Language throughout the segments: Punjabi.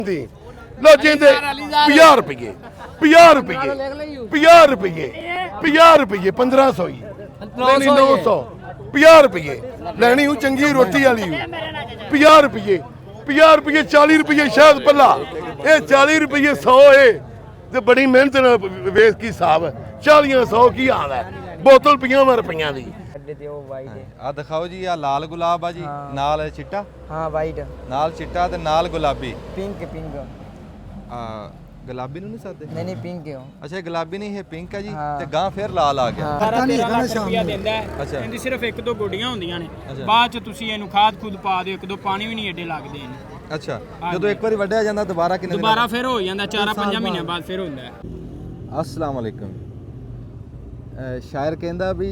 ਲੋ ਜਿੰਦੇ 50 ਰੁਪਏ 50 ਰੁਪਏ 50 ਰੁਪਏ 50 ਰੁਪਏ 1500 ਹੀ ਨਹੀਂ 900 50 ਰੁਪਏ ਲੈਣੀ ਉਹ ਚੰਗੀ ਰੋਟੀ ਵਾਲੀ 50 ਰੁਪਏ 50 ਰੁਪਏ 40 ਰੁਪਏ ਸ਼ਾਇਦ ਪੱਲਾ ਇਹ 40 ਰੁਪਏ 100 ਏ ਤੇ ਬੜੀ ਮਿਹਨਤ ਨਾਲ ਵੇਚ ਕੀ ਹਿਸਾਬ 40-100 ਕੀ ਹਾਲ ਹੈ ਬੋਤਲ 50 ਰੁਪਈਆਂ ਦੀ ਆ ਦਿਖਾਓ ਜੀ ਆ ਲਾਲ ਗੁਲਾਬ ਆ ਜੀ ਨਾਲ ਚਿੱਟਾ हाँ वाइट ਨਾਲ ਚਿੱਟਾ ਤੇ ਨਾਲ ਗੁਲਾਬੀ पिंक पिंक ਆ ਗੁਲਾਬੀ ਨੂੰ ਨਹੀਂ ਸਾਦੇ नहीं पिंक है ਅੱਛਾ ਇਹ ਗੁਲਾਬੀ ਨਹੀਂ ਇਹ ਪਿੰਕ ਹੈ ਜੀ ਤੇ ਗਾਂ ਫਿਰ ਲਾਲ ਆ ਗਿਆ ਸਾਰਾ 13 ਰੁਪਿਆ ਦਿੰਦਾ ਹੈ ਅੱਛਾ। ਇਹਦੀ ਸਿਰਫ ਇੱਕ ਦੋ ਗੋਡੀਆਂ ਹੁੰਦੀਆਂ ਨੇ ਬਾਅਦ ਚ ਤੁਸੀਂ ਇਹਨੂੰ ਖਾਦ ਖੁਦ ਪਾ ਦਿਓ ਇੱਕ ਦੋ ਪਾਣੀ ਵੀ ਨਹੀਂ ਏਡੇ ਲੱਗਦੇ ਇਹਨੂੰ ਅੱਛਾ ਜਦੋਂ ਇੱਕ ਵਾਰੀ ਵੱਢਿਆ ਜਾਂਦਾ ਦੁਬਾਰਾ ਕਿੰਨੇ ਦਿਨ ਦੁਬਾਰਾ ਫਿਰ ਹੋ ਜਾਂਦਾ 4-5 ਮਹੀਨਿਆਂ ਬਾਅਦ ਫਿਰ ਹੁੰਦਾ ਹੈ। अस्सलाम वालेकुम शायर कहंदा भी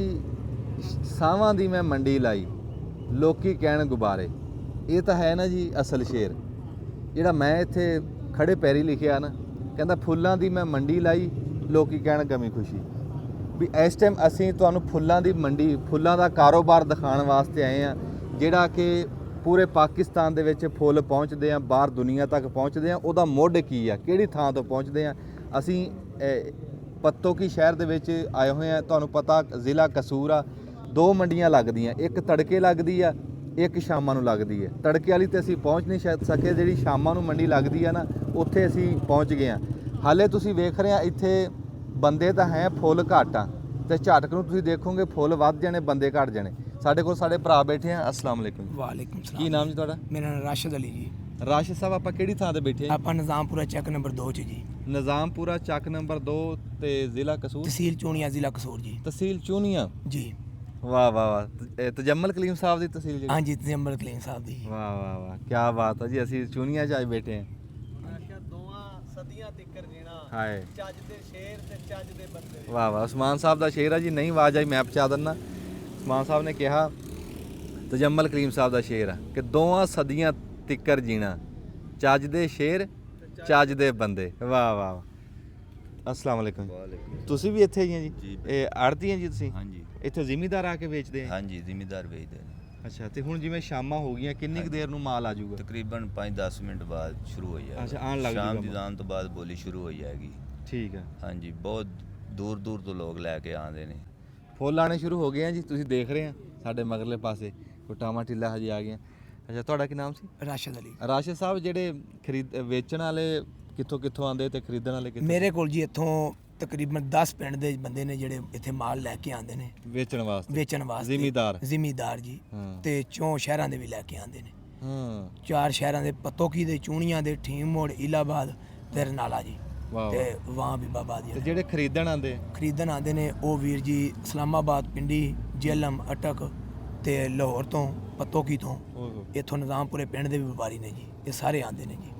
ਸਾਵਾਂ ਦੀ ਮੈਂ ਮੰਡੀ ਲਾਈ ਲੋਕੀ ਕਹਿਣ ਗੁਬਾਰੇ ਇਹ ਤਾਂ ਹੈ ਨਾ ਜੀ ਅਸਲ ਸ਼ੇਰ ਜਿਹੜਾ ਮੈਂ ਇੱਥੇ ਖੜੇ ਪੈਰੀ ਲਿਖਿਆ ਨਾ ਕਹਿੰਦਾ ਫੁੱਲਾਂ ਦੀ ਮੈਂ ਮੰਡੀ ਲਾਈ ਲੋਕੀ ਕਹਿਣ ਗਮੀ ਖੁਸ਼ੀ ਵੀ ਇਸ ਟਾਈਮ ਅਸੀਂ ਤੁਹਾਨੂੰ ਫੁੱਲਾਂ ਦੀ ਮੰਡੀ ਫੁੱਲਾਂ ਦਾ ਕਾਰੋਬਾਰ ਦਿਖਾਉਣ ਵਾਸਤੇ ਆਏ ਆ ਜਿਹੜਾ ਕਿ ਪੂਰੇ ਪਾਕਿਸਤਾਨ ਦੇ ਵਿੱਚ ਫੁੱਲ ਪਹੁੰਚਦੇ ਆ ਬਾਹਰ ਦੁਨੀਆ ਤੱਕ ਪਹੁੰਚਦੇ ਆ ਉਹਦਾ ਮੁੱਢ ਕੀ ਆ ਕਿਹੜੀ ਥਾਂ ਤੋਂ ਪਹੁੰਚਦੇ ਆ ਅਸੀਂ ਪੱਤੋਕੀ ਸ਼ਹਿਰ ਦੇ ਵਿੱਚ ਆਏ ਹੋਏ ਆ ਤੁਹਾਨੂੰ ਪਤਾ ਜ਼ਿਲ੍ਹਾ ਕਸੂਰ ਆ ਦੋ ਮੰਡੀਆਂ ਲੱਗਦੀਆਂ ਇੱਕ ਤੜਕੇ ਲੱਗਦੀ ਆ ਇੱਕ ਸ਼ਾਮਾਂ ਨੂੰ ਲੱਗਦੀ ਹੈ ਤੜਕੇ ਵਾਲੀ ਤੇ ਅਸੀਂ ਪਹੁੰਚ ਨਹੀਂ ਸਕੇ ਜਿਹੜੀ ਸ਼ਾਮਾਂ ਨੂੰ ਮੰਡੀ ਲੱਗਦੀ ਆ ਨਾ ਉੱਥੇ ਅਸੀਂ ਪਹੁੰਚ ਗਏ ਆ ਹਾਲੇ ਤੁਸੀਂ ਵੇਖ ਰਹੇ ਆ ਇੱਥੇ ਬੰਦੇ ਤਾਂ ਹੈ ਫੁੱਲ ਘੱਟ ਆ ਤੇ ਝਟਕ ਨੂੰ ਤੁਸੀਂ ਦੇਖੋਗੇ ਫੁੱਲ ਵੱਧ ਜਾਣੇ ਬੰਦੇ ਘੱਟ ਜਾਣੇ ਸਾਡੇ ਕੋਲ ਸਾਡੇ ਭਰਾ ਬੈਠੇ ਆ अस्सलाम वालेकुम वालेकुम सलाम ਕੀ ਨਾਮ ਜੀ ਤੁਹਾਡਾ मेरा नाम राशिद अली जी ਰਾਸ਼ਿਦ ਸਾਹਿਬ ਆਪਾਂ ਕਿਹੜੀ ਥਾਂ ਤੇ ਬੈਠੇ ਆ ਆਪਾਂ ਨਿਜ਼ਾਮਪੁਰਾ ਚੱਕ ਨੰਬਰ 2 ਚ ਜੀ ਨਿਜ਼ਾਮਪੁਰਾ ਚੱਕ ਨੰਬਰ 2 ਤੇ ਜ਼ਿਲ੍ਹਾ ਕਸੂਰ ਤਹਿਸੀਲ ਚੋਣੀਆਂ ਜ਼ਿਲ੍ਹਾ ਕਸੂਰ ਜੀ ਤਹਿਸੀਲ ਚੂਨੀਆਂ ਜੀ ਵਾਹ ਵਾਹ ਵਾਹ ਇਹ ਤਜਮਲ ਕਲੀਮ ਸਾਹਿਬ ਦੀ ਤਹਿਸੀਲ ਜਿਹੜੀ ਹਾਂਜੀ ਤਜੰਬਰ ਕਲੀਨ ਸਾਹਿਬ ਦੀ ਵਾਹ ਵਾਹ ਵਾਹ ਕੀ ਬਾਤ ਹੈ ਜੀ ਅਸੀਂ ਚੂਨੀਆਂ 'ਚ ਆਏ ਬੈਠੇ ਹਾਂ ਦੋਵਾਂ ਸਦੀਆਂ ਤੱਕਰ ਜੀਣਾ ਹਾਏ ਚੱਜ ਦੇ ਸ਼ੇਰ ਤੇ ਚੱਜ ਦੇ ਬੰਦੇ ਵਾਹ ਵਾਹ ਉਸਮਾਨ ਸਾਹਿਬ ਦਾ ਸ਼ੇਰ ਆ ਜੀ ਨਹੀਂ ਆਵਾਜ਼ ਆਈ ਮੈਂ ਪਹੁੰਚਾ ਦਿੰਦਾ ਉਸਮਾਨ ਸਾਹਿਬ ਨੇ ਕਿਹਾ ਤਜਮਲ ਕਲੀਮ ਸਾਹਿਬ ਦਾ ਸ਼ੇਰ ਆ ਕਿ ਦੋਵਾਂ ਸਦੀਆਂ ਤੱਕਰ ਜੀਣਾ ਚੱਜ ਦੇ ਸ਼ੇਰ ਚੱਜ ਦੇ ਬੰਦੇ ਵਾਹ ਵਾਹ अस्सलाम वालेकुम ਤੁਸੀਂ ਵੀ ਇੱਥੇ ਹੀ ਆ ਜੀ ਇਹ ਆੜਤੀ ਆ ਜੀ ਤੁਸੀਂ ਹਾਂਜੀ ਇੱਥੇ ਜ਼ਿਮੀਦਾਰ ਆ ਕੇ ਵੇਚਦੇ ਆ ਹਾਂਜੀ ਜ਼ਿਮੀਦਾਰ ਵੇਚਦੇ ਨੇ ਅੱਛਾ ਤੇ ਹੁਣ ਜਿਵੇਂ ਸ਼ਾਮਾਂ ਹੋ ਗਈਆਂ ਕਿੰਨੀ ਕੁ ਦੇਰ ਨੂੰ ਮਾਲ ਆ ਜਾਊਗਾ ਤਕਰੀਬਨ 5-10 ਮਿੰਟ ਬਾਅਦ ਸ਼ੁਰੂ ਹੋ ਜਾਏਗਾ ਅੱਛਾ, ਆਉਣ ਲੱਗ ਸ਼ਾਮ ਜੂਗਾ ਦੀ ਜ਼ਾਨ ਤੋਂ ਬਾਅਦ ਬੋਲੀ ਸ਼ੁਰੂ ਹੋ ਜਾਏਗੀ ਠੀਕ ਆ ਹਾਂਜੀ ਬਹੁਤ ਦੂਰ ਦੂਰ ਤੋਂ ਲੋਕ ਲੈ ਕੇ ਆਉਂਦੇ ਨੇ ਫੁੱਲ ਆਣੇ ਸ਼ੁਰੂ ਹੋ ਗਏ ਆ ਜੀ ਤੁਸੀਂ ਦੇਖ ਰਹੇ ਆ ਸਾਡੇ ਮਗਰਲੇ ਪਾਸੇ ਕੋਟਾਮਾ ਟਿੱਲਾ ਹਜੇ ਆ ਗਏ ਅੱਛਾ ਤੁਹਾਡਾ ਕੀ ਨਾਮ ਸੀ ਰਾਸ਼ਿਦ ਅਲੀ ਰਾਸ਼ਿਦ ਸਾਹਿਬ ਜਿਹੜੇ ਵੇਚਣ ਵਾਲੇ ਕਿੱਥੋਂ ਆਉਂਦੇ ਤੇ ਖਰੀਦਣ ਵਾਲੇ ਕਿੱਥੋਂ ਮੇਰੇ ਕੋਲ ਜੀ ਇੱਥੋਂ ਤਕਰੀਬਨ 10 ਪਿੰਡ ਦੇ ਬੰਦੇ ਨੇ ਜਿਹੜੇ ਇੱਥੇ ਮਾਲ ਲੈ ਕੇ ਆਉਂਦੇ ਨੇ ਵੇਚਣ ਵਾਸਤੇ ਵੇਚਣ ਵਾਸਤੇ ਜ਼ਿਮੀਦਾਰ ਜੀ ਹਾਂ। ਤੇ 4 ਸ਼ਹਿਰਾਂ ਦੇ ਵੀ ਲੈ ਕੇ ਆਉਂਦੇ ਨੇ ਹਾਂ 4 ਸ਼ਹਿਰਾਂ ਦੇ ਪਤੋਕੀ ਦੇ ਚੂਣੀਆਂ ਦੇ ਠੀਮ ਮੋੜ ਇਲਾਹਾਬਾਦ ਤੇ ਰਨਾਲਾ ਜੀ ਵਾਹ ਤੇ ਵਾਂ ਵੀ ਬਾਬਾ ਤੇ ਜੀ ਜਿਹੜੇ ਖਰੀਦਣ ਆਉਂਦੇ ਖਰੀਦਣ ਆਉਂਦੇ ਨੇ ਉਹ ਵੀਰ ਜੀ ਇਸਲਾਮਾਬਾਦ ਪਿੰਡੀ ਜੇਲਮ ਅਟਕ ਤੇ ਲਾਹੌਰ ਤੋਂ ਪਤੋਕੀ ਤੋਂ ਓਹੋ ਇੱਥੋਂ ਨਿਜ਼ਾਮਪੁਰੇ ਪਿੰਡ ਦੇ ਵੀ ਵਪਾਰੀ ਨੇ ਜੀ ਇਹ ਸਾਰੇ ਆਉਂਦੇ ਨੇ ਜੀ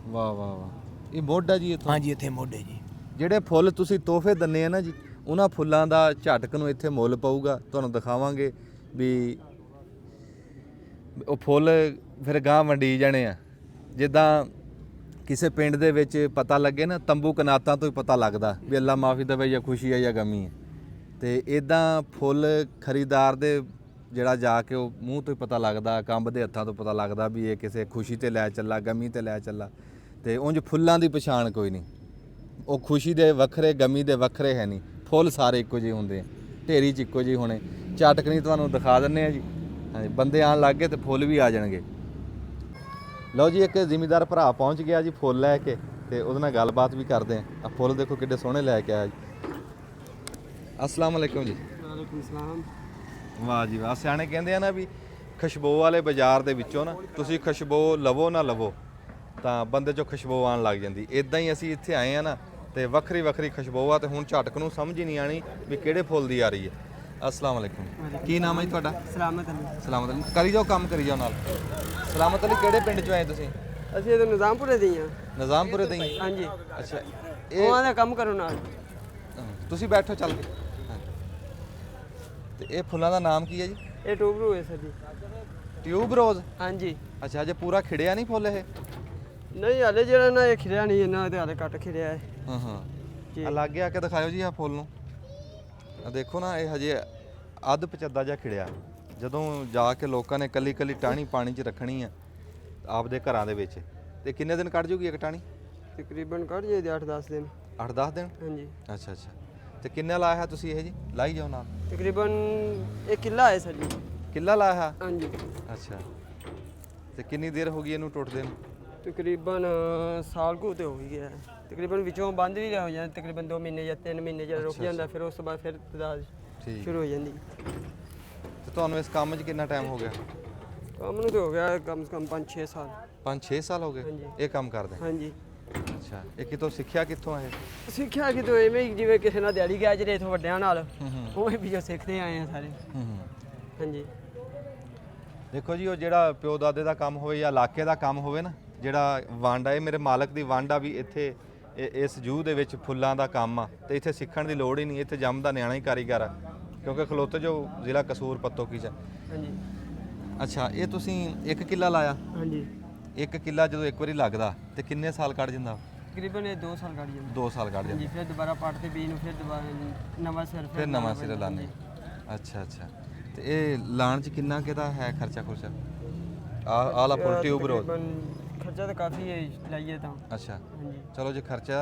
ਵਾਹ ਵਾਹ ਵਾਹ ਇਹ ਮੋਢਾ ਜੀ ਇੱਥੋਂ ਹਾਂਜੀ ਇੱਥੇ ਮੋਢੇ ਜੀ ਜਿਹੜੇ ਫੁੱਲ ਤੁਸੀਂ ਤੋਹਫੇ ਦਿੰਨੇ ਆ ਨਾ ਜੀ ਉਹਨਾਂ ਫੁੱਲਾਂ ਦਾ ਝਟਕ ਨੂੰ ਇੱਥੇ ਮੁੱਲ ਪਊਗਾ ਤੁਹਾਨੂੰ ਦਿਖਾਵਾਂਗੇ ਵੀ ਉਹ ਫੁੱਲ ਫਿਰ ਗਾਂ ਵੰਡੀ ਜਾਣੇ ਆ ਜਿੱਦਾਂ ਕਿਸੇ ਪਿੰਡ ਦੇ ਵਿੱਚ ਪਤਾ ਲੱਗੇ ਨਾ ਤੰਬੂ ਕਨਾਤਾਂ ਤੋਂ ਹੀ ਪਤਾ ਲੱਗਦਾ ਵੀ ਅੱਲਾ ਮਾਫੀ ਦੇਵੇ ਜਾਂ ਖੁਸ਼ੀ ਹੈ ਜਾਂ ਗਮੀ ਹੈ ਤੇ ਇਦਾਂ ਫੁੱਲ ਖਰੀਦਾਰ ਦੇ ਜਿਹੜਾ ਜਾ ਕੇ ਉਹ ਮੂੰਹ ਤੋਂ ਹੀ ਪਤਾ ਲੱਗਦਾ ਕੰਬ ਦੇ ਹੱਥਾਂ ਤੋਂ ਪਤਾ ਲੱਗਦਾ ਵੀ ਇਹ ਕਿਸੇ ਖੁਸ਼ੀ ਤੇ ਲੈ ਚੱਲਾ ਗਮੀ ਤੇ ਲੈ ਚੱਲਾ ਤੇ ਉਂਝ ਫੁੱਲਾਂ ਦੀ ਪਛਾਣ ਕੋਈ ਨਹੀਂ ਉਹ ਖੁਸ਼ੀ ਦੇ ਵੱਖਰੇ ਗਮੀ ਦੇ ਵੱਖਰੇ ਹੈ ਨਹੀਂ ਫੁੱਲ ਸਾਰੇ ਇੱਕੋ ਜਿਹੇ ਹੁੰਦੇ ਆ ਢੇਰੀ 'ਚ ਇੱਕੋ ਜਿਹੇ ਹੋਣੇ ਝਟਕਣੀ ਤੁਹਾਨੂੰ ਦਿਖਾ ਦਿੰਨੇ ਆ ਜੀ ਹਾਂਜੀ ਬੰਦੇ ਆਉਣ ਲੱਗ ਗਏ ਤੇ ਫੁੱਲ ਵੀ ਆ ਜਾਣਗੇ ਲਓ ਜੀ ਇੱਕ ਜ਼ਿਮੀਦਾਰ ਭਰਾ ਪਹੁੰਚ ਗਿਆ ਜੀ ਫੁੱਲ ਲੈ ਕੇ ਤੇ ਉਹਦੇ ਨਾਲ ਗੱਲਬਾਤ ਵੀ ਕਰਦੇ ਆ ਫੁੱਲ ਦੇਖੋ ਕਿੱਡੇ ਸੋਹਣੇ ਲੈ ਕੇ ਆਇਆ ਜੀ अस्सलाम वालेकुम जी ਵਾਲੇਕੁਮ ਸਲਾਮ ਵਾਹ ਜੀ ਵਾਹ ਸਿਆਣੇ ਕਹਿੰਦੇ ਆ ਨਾ ਵੀ ਖੁਸ਼ਬੂ ਵਾਲੇ ਬਾਜ਼ਾਰ ਦੇ ਵਿੱਚੋਂ ਨਾ ਤੁਸੀਂ ਖੁਸ਼ਬੂ ਲਵੋ ਨਾ ਲਵੋ ਤਾਂ ਬੰਦੇ 'ਚੋਂ ਖੁਸ਼ਬੂ ਆਉਣ ਲੱਗ ਜਾਂਦੀ ਇਦਾਂ ਹੀ ਅਸੀਂ ਇੱਥੇ ਆਏ ਆ ਨਾ ਤੇ ਵੱਖਰੀ ਵੱਖਰੀ ਖੁਸ਼ਬੂ ਆ ਤੇ ਹੁਣ ਝਟਕ ਨੂੰ ਸਮਝ ਹੀ ਨਹੀਂ ਆਣੀ ਵੀ ਕਿਹੜੇ ਫੁੱਲ ਦੀ ਆ ਰਹੀ ਹੈ अस्सलाम वालेकुम ਕੀ ਨਾਮ ਹੈ ਜੀ ਤੁਹਾਡਾ ਸਲਾਮਤ ਅਲੀ ਸਲਾਮਤ ਅਲੀ ਕਰੀ ਜਾਓ ਕੰਮ ਕਰੀ ਜਾਓ ਨਾਲ ਸਲਾਮਤ ਅਲੀ ਕਿਹੜੇ ਪਿੰਡ 'ਚੋਂ ਆਏ ਤੁਸੀਂ ਅਸੀਂ ਤਾਂ ਨਿਜ਼ਾਮਪੁਰੇ ਦੇ ਹਾਂ ਨਿਜ਼ਾਮਪੁਰੇ ਦੇ ਹੀ ਹਾਂਜੀ ਅੱਛਾ ਉਹਨਾਂ ਦਾ ਕੰਮ ਕਰੋ ਨਾਲ ਤੁਸੀਂ ਬੈਠੋ ਚੱਲ ਕੇ ਤੇ ਇਹ ਫੁੱਲਾਂ ਦਾ ਨਾਮ ਕੀ ਹੈ ਜੀ ਇਹ ਟੂਬਰੂ ਹੈ ਸਰ ਜੀ ਟਿਊਬ ਰੋਜ਼ ਹਾਂਜੀ ਅੱਛਾ ਜੇ ਪੂਰਾ ਖਿੜਿਆ ਨਹੀਂ ਫੁੱਲ ਇਹ ਨਹੀਂ ਹਾਲੇ ਜਿਹੜਾ ਨਾ ਇਹ ਖਿੜਿਆ ਨਹੀਂ ਇਹਨਾਂ ਤੇ ਹਾਲੇ ਕੱਟ ਖਿੜਿਆ ਹੈ ਹਾਂ ਹਾਂ ਜੀ। ਆ ਲਾਗੇ ਆ ਕੇ ਦਿਖਾਓ ਜੀ ਆ ਫੁੱਲ ਨੂੰ ਆ ਦੇਖੋ ਨਾ ਇਹ ਹਜੇ ਅੱਧ ਪਚੱਦਾ ਜਿਹਾ ਖਿੜਿਆ ਜਦੋਂ ਜਾ ਕੇ ਲੋਕਾਂ ਨੇ ਕੱਲੀ ਕੱਲੀ ਟਾਹਣੀ ਪਾਣੀ 'ਚ ਰੱਖਣੀ ਆ ਆਪਦੇ ਘਰਾਂ ਦੇ ਵਿੱਚ ਤੇ ਕਿੰਨੇ ਦਿਨ ਕੱਢ ਜੂਗੀ ਇੱਕ ਟਾਣੀ? ਤਕਰੀਬਨ ਕੱਢ ਜੇ 8-10 ਦਿਨ। 8-10 ਦਿਨ? ਹਾਂਜੀ ਅੱਛਾ ਅੱਛਾ। ਤੇ ਕਿੰਨਾ ਲਾਇਆ ਤੁਸੀਂ ਇਹ ਜੀ? ਲਾਈ ਜਾਓ ਨਾਲ। ਤਕਰੀਬਨ 1 ਕਿੱਲਾ ਹੈ ਸਰ ਜੀ। ਕਿੱਲਾ ਲਾਇਆ? ਹਾਂਜੀ ਅੱਛਾ। ਤੇ ਕਿੰਨੀ ਦੇਰ ਹੋ ਗਈ ਇਹਨੂੰ ਟੁੱਟਦੇ ਨੂੰ? ਤਕਰੀਬਨ ਸਾਲ ਕੁ ਤੇ ਹੋ ਹੀ ਗਿਆ। ਤਕਰੀਬਨ ਵਿੱਚੋਂ ਬੰਦ ਵੀ ਹੋ ਜਾਂਦਾ, ਤਕਰੀਬਨ 2 ਮਹੀਨੇ ਜਾਂ 3 ਮਹੀਨੇ ਜਿਹੜਾ ਰੁਕ ਜਾਂਦਾ, ਫਿਰ ਉਸ ਤੋਂ ਬਾਅਦ ਫਿਰ ਤਦਾਦ ਠੀਕ। ਸ਼ੁਰੂ ਹੋ ਜਾਂਦੀ। ਤੇ ਤੁਹਾਨੂੰ ਇਸ ਕੰਮ 'ਚ ਕਿੰਨਾ ਟਾਈਮ ਹੋ ਗਿਆ? ਕੰਮ ਨੂੰ ਤੇ ਹੋ ਗਿਆ ਕਮ ਸੇ ਕਮ 5-6 ਸਾਲ। 5-6 ਸਾਲ ਹੋ ਗਏ ਹਾਂਜੀ। ਇਹ ਕੰਮ ਕਰਦੇ? ਹਾਂਜੀ। ਅੱਛਾ। ਇਹ ਕਿਤੋਂ ਸਿੱਖਿਆ ਕਿੱਥੋਂ ਹੈ? ਸਿੱਖਿਆ ਕਿ ਐਵੇਂ ਹੀ ਜਿਵੇਂ ਕਿਸੇ ਨਾਲ ਦਿਹਾੜੀ ਗਿਆ ਜਿਹੜੇ ਇਥੋਂ ਵੱਡਿਆਂ ਨਾਲ ਉਹ ਵੀ ਜੋ ਸਿੱਖਦੇ ਆਏ ਆ ਸਾਰੇ। ਹਾਂਜੀ। ਦੇਖੋ ਜੀ, ਉਹ ਜਿਹੜਾ ਪਿਓ ਦਾਦੇ ਦਾ ਕੰਮ ਹੋਵੇ ਜਾਂ ਇਲਾਕੇ ਦਾ ਕੰਮ ਹੋਵੇ ਨਾ, ਜਿਹੜਾ ਵੰਡ ਆ, ਇਹ ਮੇਰੇ ਮਾਲਕ ਦੀ ਵੰਡ ਆ ਵੀ ਇੱਥੇ ਇਸ ਜੂਹ ਦੇ ਵਿੱਚ ਫੁੱਲਾਂ ਦਾ ਕੰਮ ਆ ਤੇ ਇੱਥੇ ਸਿੱਖਣ ਦੀ ਲੋੜ ਹੀ ਨਹੀਂ, ਇੱਥੇ ਜੰਮਦਾ ਨਿਆਣਾ ਹੀ ਕਾਰੀਗਰ ਆ, ਕਿਉਂਕਿ ਖਲੋਤੇ ਜੋ ਜ਼ਿਲ੍ਹਾ ਕਸੂਰ ਪੱਤੋਕੀ ਚ। ਹਾਂਜੀ। ਅੱਛਾ। ਇਹ ਤੁਸੀਂ 1 ਕਿੱਲਾ ਲਾਇਆ? ਹਾਂਜੀ। 1 ਕਿੱਲਾ ਜਦੋਂ ਇੱਕ ਵਾਰੀ ਲੱਗਦਾ ਤੇ ਕਿੰਨੇ ਸਾਲ ਕੱਢ ਜਾਂਦਾ? ਤਕਰੀਬਨ ਇਹ 2 ਸਾਲ ਕੱਢ ਜਾਂਦਾ। 2 ਸਾਲ ਕੱਢ ਜਾਂਦਾ। ਹਾਂਜੀ। ਫਿਰ ਦੁਬਾਰਾ ਪੱਟ ਤੇ ਬੀਜ ਨੂੰ ਫਿਰ ਦੁਬਾਰਾ ਨਵਾਂ ਸਿਰ ਫਿਰ ਨਵਾਂ ਸਿਰੇ ਲਾਣੇ। ਅੱਛਾ ਅੱਛਾ। ਤੇ ਇਹ ਲਾਣ 'ਚ ਕਿੰਨਾ ਕਿਹਦਾ ਹੈ ਖਰਚਾ ਖੁਰਚਾ? ਆਲਾ ਫੁੱਲ ਟਿਊਬ ਰੋਜ਼ ਖਰਚਾ ਤਾਂ ਕਾਫੀ ਹੈ ਲਾਈਏ ਤਾਂ। ਅੱਛਾ। ਹਾਂਜੀ। ਚਲੋ ਜੇ ਖਰਚਾ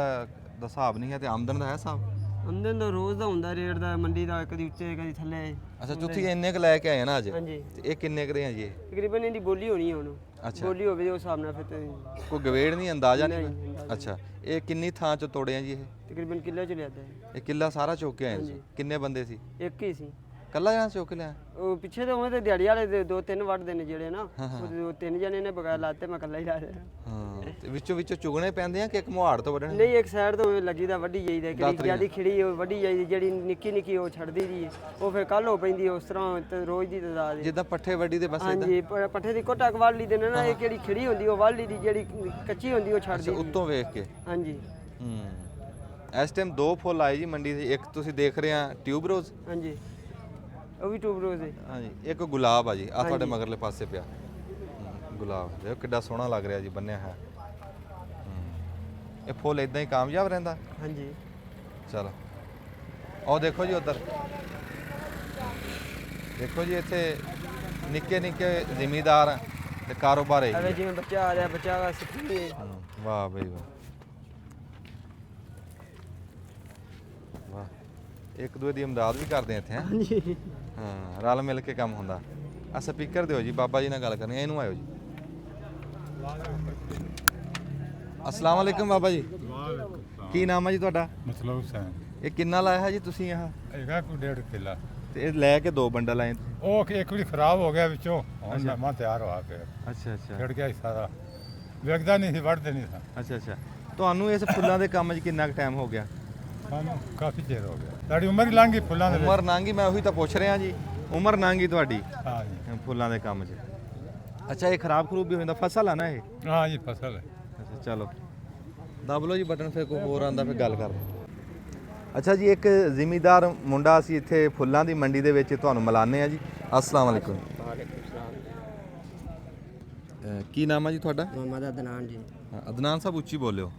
ਦਾ ਹਿਸਾਬ ਨਹੀਂ ਹੈ ਤੇ ਆਮਦਨ ਦਾ ਹੈ ਹਿਸਾਬ? ਆਮਦਨ ਦਾ ਰੋਜ਼ ਦਾ ਹੁੰਦਾ, ਰੇਟ ਦਾ ਮੰਡੀ ਦਾ, ਕਦੀ ਉੱਤੇ ਕਦੀ ਥੱਲੇ। ਅੱਛਾ। ਤੁਸੀਂ ਇੰਨੇ ਕੁ ਲੈ ਕੇ ਆਏ ਨਾ ਅੱਜ? ਹਾਂਜੀ। ਤੇ ਇਹ ਕਿੰਨੇ ਕੁ ਦੇ ਆ ਜੀ ਇਹ? ਤਕਰੀਬਨ ਇਹਦੀ ਬੋਲੀ ਹੋਣੀ ਹੈ ਹੁਣ। ਅੱਛਾ। ਬੋਲੀ ਹੋਵੇ ਤੇ ਉਸ ਹਿਸਾਬ ਨਾਲ ਫਿਰ ਕੋਈ ਗਵੇੜ ਨਹੀਂ, ਅੰਦਾਜ਼ਾ ਨਹੀਂ ਨਹੀਂ, ਕੋਈ? ਅੰਦਾਜ਼ਾ ਅੱਛਾ। ਇਹ ਕਿੰਨੀ ਥਾਂ 'ਚ ਤੋੜੇ ਆ ਜੀ ਇਹ? ਤਕਰੀਬਨ ਕਿੱਲਾ ਚ ਲਿਆਦਾ ਹੈ। ਇਹ ਕਿੱਲਾ ਸਾਰਾ ਚੁੱਕ ਕੇ ਆਏ ਤੁਸੀਂ? ਹਾਂਜੀ। ਕਿੰਨੇ ਬੰਦੇ ਸੀ? ਇੱਕ ਹੀ ਸੀ। ਕੱਲਾ ਜਣਾ ਚੁੱਕ ਲਿਆ? ਉਹ ਪਿੱਛੇ ਤਾਂ ਉਹਦੇ ਦਿਹਾੜੀ ਵਾਲੇ ਦੇ 2-3 ਵੱਢਦੇ ਨੇ ਜਿਹੜੇ ਨਾ, ਉਹ 3 ਜਣੇ ਨੇ ਬਗੈਰ ਲਾਤੇ, ਮੈਂ ਇਕੱਲਾ ਹੀ ਲਾ ਰਿਹਾ। ਹਾਂ। ਤੇ ਵਿੱਚੋਂ ਚੁਗਣੇ ਪੈਂਦੇ ਆ ਕਿ ਇੱਕ ਮੁਹਾੜ ਤੋਂ ਵੱਢਣੇ? ਨਹੀਂ, ਇੱਕ ਸਾਈਡ ਤੋਂ ਲੱਗੀ ਦਾ ਵੱਢੀ ਜਾਈਦਾ, ਕਿਹੜੀ ਜਿਆਦੀ ਖਿੜੀ ਉਹ ਵੱਢੀ ਜਾਈਦੀ, ਜਿਹੜੀ ਨਿੱਕੀ ਨਿੱਕੀ ਉਹ ਛੱਡਦੀ ਦੀ ਹੈ, ਉਹ ਫਿਰ ਕੱਲ ਹੋ ਪੈਂਦੀ ਹੈ। ਉਸ ਤਰ੍ਹਾਂ ਤੇ ਰੋਜ਼ ਦੀ ਤਦਾਦ ਹੈ। ਜਿੱਦਾਂ ਪੱਠੇ ਵੱਢੀ ਦੇ ਬਸ ਏਦਾਂ? ਹਾਂਜੀ। ਪੱਠੇ ਦੀ ਕੋਟਾ ਵੱਢ ਲਈ ਦੇ ਨੇ ਨਾ, ਇਹ ਕਿਹੜੀ ਖਿੜੀ ਹੁੰਦੀ ਉਹ ਵੱਢ ਲਈ ਦੀ, ਜਿਹੜੀ ਕੱਚੀ ਹੁੰਦੀ ਉਹ ਛੱਡਦੀ ਦੀ। ਉੱਤੋਂ ਵੇਖ ਕੇ? ਹਾਂਜੀ। ਇਸ ਟਾਈਮ 2 ਫੁੱਲ ਆਏ ਜੀ ਮੰਡੀ ਦੇ। ਇੱਕ ਤੁਸੀਂ ਦੇਖ ਰਹੇ ਆ ਟਿਊਬ ਰੋਜ਼। ਹਾਂਜੀ। ਉਹ ਵੀ ਟਿਊਬ ਰੋਜ਼ ਹੈ। ਹਾਂਜੀ। ਇੱਕ ਗੁਲਾਬ ਆ ਜੀ, ਆ ਤੁਹਾਡੇ ਮਗਰਲੇ ਪਾਸੇ ਪਿਆ ਗੁਲਾਬ। ਦੇਖੋ ਕਿੱਡਾ ਸੋਹਣਾ ਲੱਗ ਰਿਹਾ ਜੀ, ਬੰਨਿਆ ਹੈ। ਇਹ ਫੁੱਲ ਇਦਾਂ ਹੀ ਕਾਮਯਾਬ ਰਹਿੰਦਾ? ਹਾਂਜੀ। ਚਲੋ ਉਹ ਦੇਖੋ ਜੀ ਉਧਰ ਦੇਖੋ ਜੀ, ਇੱਥੇ ਨਿੱਕੇ ਨਿੱਕੇ ਜ਼ਿਮੀਦਾਰ ਤੇ ਕਾਰੋਬਾਰ ਹੈ ਅਵੇ ਜਿਵੇਂ ਬੱਚਾ ਆ ਰਿਹਾ, ਬੱਚਾ ਵਾ ਸਿੱਖੀ ਹੈ। ਵਾਹ ਬਈ ਵਾਹ ਵਾਹ। ਇੱਕ ਦੂਏ ਦੀ ਇਮਦਾਦ ਵੀ ਕਰਦੇ ਇੱਥੇ ਹੈਂ? ਹਾਂਜੀ। ਹਾਂ, ਰਲ ਮਿਲ ਕੇ ਕੰਮ ਹੁੰਦਾ। ਆ ਸਪੀਕਰ ਦਿਓ ਜੀ, ਬਾਬਾ ਜੀ ਨਾਲ ਗੱਲ ਕਰਨੀ, ਇਹਨੂੰ ਆਇਓ ਜੀ। अस्सलाम वालेकुम बाबा जी। ਕੀ ਨਾਮ ਹੈ ਜੀ ਤੁਹਾਡਾ? ਮਤਲਬ ਹੁਸੈਨ। ਇਹ ਕਿੰਨਾ ਲਾਇਆ ਹੈ ਜੀ ਤੁਸੀਂ ਇਹ? ਹੈਗਾ ਕੋਈ 1.5 ਕਿੱਲਾ। ਤੇ ਇਹ ਲੈ ਕੇ 2 ਬੰਡਲ ਆਏ? ਉਹ ਇੱਕ ਵਾਰੀ ਖਰਾਬ ਹੋ ਗਿਆ ਵਿੱਚੋਂ, ਹੁਣ ਨਵਾਂ ਤਿਆਰ ਹੋਇਆ ਪਿਆ। ਅੱਛਾ ਅੱਛਾ। ਛਿੜ ਗਿਆ ਸੀ ਸਾਰਾ, ਵੇਖਦਾ ਨਹੀਂ ਸੀ, ਵੱਢਦੇ ਨਹੀਂ ਸੀ। ਅੱਛਾ ਅੱਛਾ। ਤੁਹਾਨੂੰ ਇਸ ਫੁੱਲਾਂ ਦੇ ਕੰਮ 'ਚ ਕਿੰਨਾ ਕੁ ਟਾਈਮ ਹੋ ਗਿਆ? ਸਾਨੂੰ ਕਾਫੀ ਚਿਰ ਹੋ ਗਿਆ। ਸਾਡੀ ਉਮਰ ਹੀ ਲੰਘ ਗਈ ਫੁੱਲਾਂ ਦੇ ਵਿੱਚ। ਉਮਰ ਲੰਘ ਗਈ, ਮੈਂ ਉਹੀ ਤਾਂ ਪੁੱਛ ਰਿਹਾ ਜੀ, ਉਮਰ ਲੰਘ ਗਈ ਤੁਹਾਡੀ ਹਾਂ ਜੀ। ਫੁੱਲਾਂ ਦੇ ਕੰਮ 'ਚ। ਅੱਛਾ। ਇਹ ਖਰਾਬ ਖਰੂਬ ਵੀ ਹੋ ਜਾਂਦਾ, ਫਸਲ ਆ ਨਾ ਇਹ? ਹਾਂ ਜੀ, ਫਸਲ ਹੈ। ਅੱਛਾ। ਚਲੋ ਦਬ ਲਓ ਜੀ ਬਟਨ, ਫਿਰ ਕੋਈ ਹੋਰ ਆਂਦਾ ਫਿਰ ਗੱਲ ਕਰਦੇ। ਅੱਛਾ ਜੀ, ਇੱਕ ਜ਼ਿਮੀਦਾਰ ਮੁੰਡਾ ਅਸੀਂ ਇੱਥੇ ਫੁੱਲਾਂ ਦੀ ਮੰਡੀ ਦੇ ਵਿੱਚ ਤੁਹਾਨੂੰ ਮਿਲਾਨੇ ਆ ਜੀ। अस्सलाम वालेकुम। ਕੀ ਨਾਮ ਹੈ ਜੀ ਤੁਹਾਡਾ? ਮੁਹੰਮਦ ਅਦਨਾਨ ਜੀ। ਅਦਨਾਨ ਸਾਹਿਬ, ਉੱਚੀ ਬੋਲਿਓ।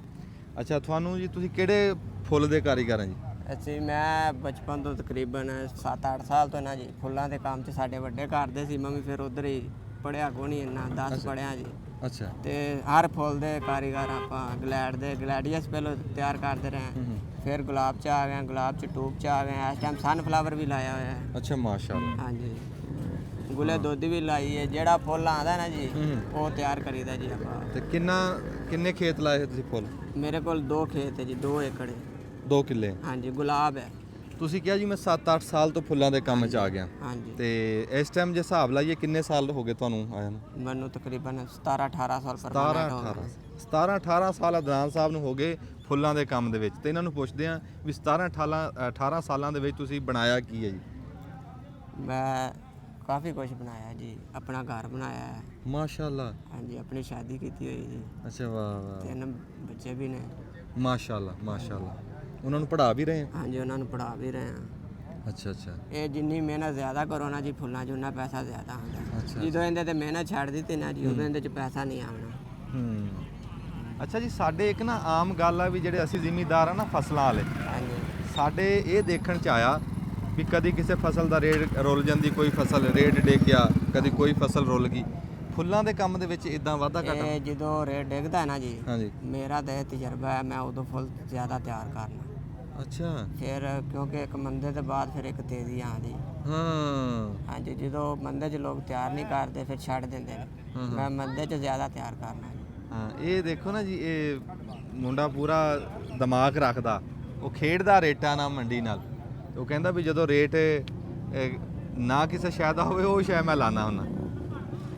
ਅੱਛਾ। ਤੁਹਾਨੂੰ ਜੀ, ਤੁਸੀਂ ਕਿਹੜੇ ਫੁੱਲ ਦੇ ਕਾਰੀਗਰ ਆ ਜੀ? ਅਸੀਂ ਮੈਂ ਬਚਪਨ ਤੋਂ ਤਕਰੀਬਨ 7-8 ਸਾਲ ਤੋਂ ਨਾ ਜੀ ਫੁੱਲਾਂ ਦੇ ਕੰਮ 'ਚ ਸਾਡੇ ਵੱਡੇ ਕਰਦੇ ਸੀ। ਮੈਂ ਵੀ ਫਿਰ ਉਧਰ ਹੀ ਪੜਿਆ ਕੋ ਨਹੀਂ ਇੰਨਾ, 10 ਪੜਿਆ ਜੀ। ਅੱਛਾ। ਤੇ ਹਰ ਫੁੱਲ ਦੇ ਕਾਰੀਗਰ ਆਪਾਂ ਗਲੈਡੀਅਸ ਪਹਿਲਾਂ ਤਿਆਰ ਕਰਦੇ ਰਹੇ, ਫਿਰ ਗੁਲਾਬ 'ਚ ਆ ਗਏ, ਗੁਲਾਬ 'ਚ ਟੂਬ 'ਚ ਆ ਗਏ, ਇਸ ਟਾਈਮ ਸਨਫਲਾਵਰ ਵੀ ਲਾਇਆ ਹੋਇਆ ਹੈ। ਅੱਛਾ, ਮਾਸ਼ਾਅੱਲਾ। ਹਾਂਜੀ। ਗੁਲੇ ਦੁੱਧ ਵੀ ਲਾਈ ਹੈ। ਜਿਹੜਾ ਫੁੱਲ ਆਉਂਦਾ ਨਾ ਜੀ ਉਹ ਤਿਆਰ ਕਰੀਦਾ ਜੀ ਆਪਾਂ। ਤੇ ਕਿੰਨੇ ਖੇਤ ਲਾਏ ਤੁਸੀਂ ਫੁੱਲ? ਮੇਰੇ ਕੋਲ 2 ਖੇਤ ਹੈ ਜੀ, 2 ਏਕੜ। 2 ਕਿੱਲੇ? ਹਾਂਜੀ। ਗੁਲਾਬ ਹੈ। ਤੁਸੀਂ ਕਿਹਾ ਜੀ ਮੈਂ 7-8 ਸਾਲ ਤੋਂ ਫੁੱਲਾਂ ਦੇ ਕੰਮ 'ਚ ਆ ਗਿਆ। ਹਾਂਜੀ। ਤੇ ਇਸ ਟਾਈਮ ਜੇ ਹਿਸਾਬ ਲਾਈਏ ਕਿੰਨੇ ਸਾਲ ਹੋ ਗਏ ਤੁਹਾਨੂੰ ਆਇਆ ਨੂੰ? ਮੈਨੂੰ ਤਕਰੀਬਨ 17-18 ਸਾਲ 17-18 ਸਾਲ ਅਦਨਾਨ ਸਾਹਿਬ ਨੂੰ ਹੋ ਗਏ ਫੁੱਲਾਂ ਦੇ ਕੰਮ ਦੇ ਵਿੱਚ। ਤੇ ਇਹਨਾਂ ਨੂੰ ਪੁੱਛਦੇ ਆ ਵੀ 17-18 ਸਾਲਾਂ ਦੇ ਵਿੱਚ ਤੁਸੀਂ ਬਣਾਇਆ ਕੀ ਹੈ ਜੀ? ਮੈਂ ਕਾਫੀ ਕੁਝ ਬਣਾਇਆ ਜੀ। ਆਪਣਾ ਘਰ ਬਣਾਇਆ ਹੈ। ਮਾਸ਼ਾਅੱਲਾ। ਹਾਂਜੀ। ਆਪਣੀ ਸ਼ਾਦੀ ਕੀਤੀ ਹੋਈ ਜੀ। ਅੱਛਾ। ਵਾਹ ਵਾਹ। 3 ਬੱਚੇ ਵੀ ਨੇ। ਮਾਸ਼ਾਅੱਲਾ ਮਾਸ਼ਾਅੱਲਾ। ਉਹਨਾਂ ਨੂੰ ਪੜ੍ਹਾ ਵੀ ਰਹੇ? ਹਾਂਜੀ। ਉਹਨਾਂ ਨੂੰ ਪੜ੍ਹਾ ਵੀ ਰਹੇ ਹਾਂ। ਅੱਛਾ ਅੱਛਾ। ਇਹ ਜਿੰਨੀ ਮਿਹਨਤ ਜ਼ਿਆਦਾ ਕਰੋ ਨਾ ਜੀ ਫੁੱਲਾਂ 'ਚ ਉਨਾ ਪੈਸਾ ਜ਼ਿਆਦਾ ਆਉਂਦਾ। ਜਦੋਂ ਇਹਦੇ ਤੇ ਮਿਹਨਤ ਛੱਡ ਦਿੱਤੀ ਨਾ ਜੀ, ਉਦੋਂ ਇਹਦੇ 'ਚ ਪੈਸਾ ਨਹੀਂ ਆਉਣਾ। ਅੱਛਾ ਜੀ, ਸਾਡੇ ਇੱਕ ਨਾ ਆਮ ਗੱਲ ਆ ਵੀ ਜਿਹੜੇ ਅਸੀਂ ਜ਼ਿਮੀਦਾਰ ਆ ਨਾ ਫਸਲਾਂ ਵਾਲੇ, ਹਾਂਜੀ। ਸਾਡੇ ਇਹ ਦੇਖਣ 'ਚ ਆਇਆ ਵੀ ਕਦੀ ਕਿਸੇ ਫਸਲ ਦਾ ਰੇਟ ਰੁੱਲ ਜਾਂਦੀ, ਕੋਈ ਫਸਲ ਰੇਟ ਡਿੱਗ ਗਿਆ, ਕਦੀ ਕੋਈ ਫਸਲ ਰੁੱਲ ਗਈ। ਫੁੱਲਾਂ ਦੇ ਕੰਮ ਦੇ ਵਿੱਚ ਇਦਾਂ ਵਾਧਾ ਘਾਟਾ ਇਹ ਜਦੋਂ ਰੇਟ ਡਿੱਗਦਾ ਹੈ ਨਾ ਜੀ, ਹਾਂਜੀ ਮੇਰਾ ਤਾਂ ਇਹ ਤਜਰਬਾ ਹੈ, ਮੈਂ ਉਦੋਂ ਫੁੱਲ ਜ਼ਿਆਦਾ ਤਿਆਰ ਕਰਨਾ। ਅੱਛਾ ਫਿਰ ਕਿਉਂਕਿ ਇੱਕ ਮੰਦੇ ਤੋਂ ਬਾਅਦ ਫਿਰ ਇੱਕ ਤੇਜ਼ੀ ਆਉਂਦੀ। ਹਾਂ ਹਾਂਜੀ, ਜਦੋਂ ਮੰਦੇ 'ਚ ਲੋਕ ਤਿਆਰ ਨਹੀਂ ਕਰਦੇ ਫਿਰ ਛੱਡ ਦਿੰਦੇ ਨੇ। ਮੈਂ ਮੰਦੇ 'ਚ ਜ਼ਿਆਦਾ ਤਿਆਰ ਕਰਨਾ ਜੀ। ਹਾਂ ਇਹ ਦੇਖੋ ਨਾ ਜੀ, ਇਹ ਮੁੰਡਾ ਪੂਰਾ ਦਿਮਾਗ ਰੱਖਦਾ, ਉਹ ਖੇਡਦਾ ਰੇਟਾਂ ਨਾਲ ਮੰਡੀ ਨਾਲ। ਉਹ ਕਹਿੰਦਾ ਵੀ ਜਦੋਂ ਰੇਟ ਨਾ ਕਿਸੇ ਸ਼ੈ ਦਾ ਹੋਵੇ ਉਹ ਸ਼ੈ ਮੈਂ ਲਾਣਾ ਹੁੰਦਾ,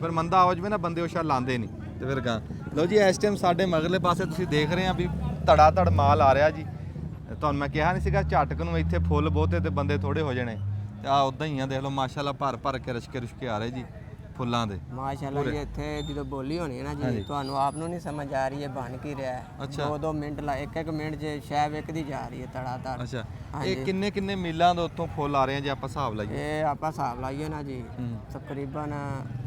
ਪਰ ਮੰਦਾ ਹੋ ਜਵੇ ਨਾ ਬੰਦੇ ਉਹ ਸ਼ੈ ਲਾਉਂਦੇ ਨਹੀਂ। ਤੇ ਫਿਰ ਗਾਂ ਲਓ ਜੀ, ਇਸ ਟਾਈਮ ਸਾਡੇ ਮਗਰਲੇ ਪਾਸੇ ਤੁਸੀਂ ਦੇਖ ਰਹੇ ਆ ਵੀ ਧੜਾ ਧੜ ਮਾਲ ਆ ਰਿਹਾ ਜੀ। ਤੁਹਾਨੂੰ ਮੈਂ ਕਿਹਾ ਨਹੀਂ ਸੀਗਾ ਝਟਕ ਨੂੰ ਇੱਥੇ ਫੁੱਲ ਬਹੁਤੇ ਤੇ ਬੰਦੇ ਥੋੜੇ ਹੋ ਜਾਣੇ, ਤੇ ਆ ਉਦਾਂ ਹੀ ਆ ਦੇਖ ਲਓ ਮਾਸ਼ਾਅੱਲਾ, ਭਰ ਭਰ ਕੇ ਰੁਸ਼ਕੇ ਆ ਰਹੇ ਜੀ ਫੁੱਲਾਂ ਦੇ। ਮਾਸ਼ਾਅੱਲਾ ਜੀ, ਇੱਥੇ ਜਦੋਂ ਬੋਲੀ ਹੋਣੀ ਹੈ ਨਾ ਜੀ, ਤੁਹਾਨੂੰ ਆਪ ਨੂੰ ਨਹੀਂ ਸਮਝ ਆ ਰਹੀ ਹੈ ਬਣ ਕੀ ਰਿਹਾ ਹੈ। ਅੱਛਾ। 2-2 ਮਿੰਟ ਇੱਕ ਮਿੰਟ 'ਚ ਸ਼ੈ ਵਿਕਦੀ ਜਾ ਰਹੀ ਹੈ ਧੜਾ ਧੜ। ਅੱਛਾ, ਇਹ ਕਿੰਨੇ ਮੀਲਾਂ ਦੇ ਉੱਤੋਂ ਫੁੱਲ ਆ ਰਹੇ ਆ ਜੇ ਆਪਾਂ ਹਿਸਾਬ ਲਾਈਏ? ਇਹ ਆਪਾਂ ਹਿਸਾਬ ਲਾਈਏ ਨਾ ਜੀ, ਤਕਰੀਬਨ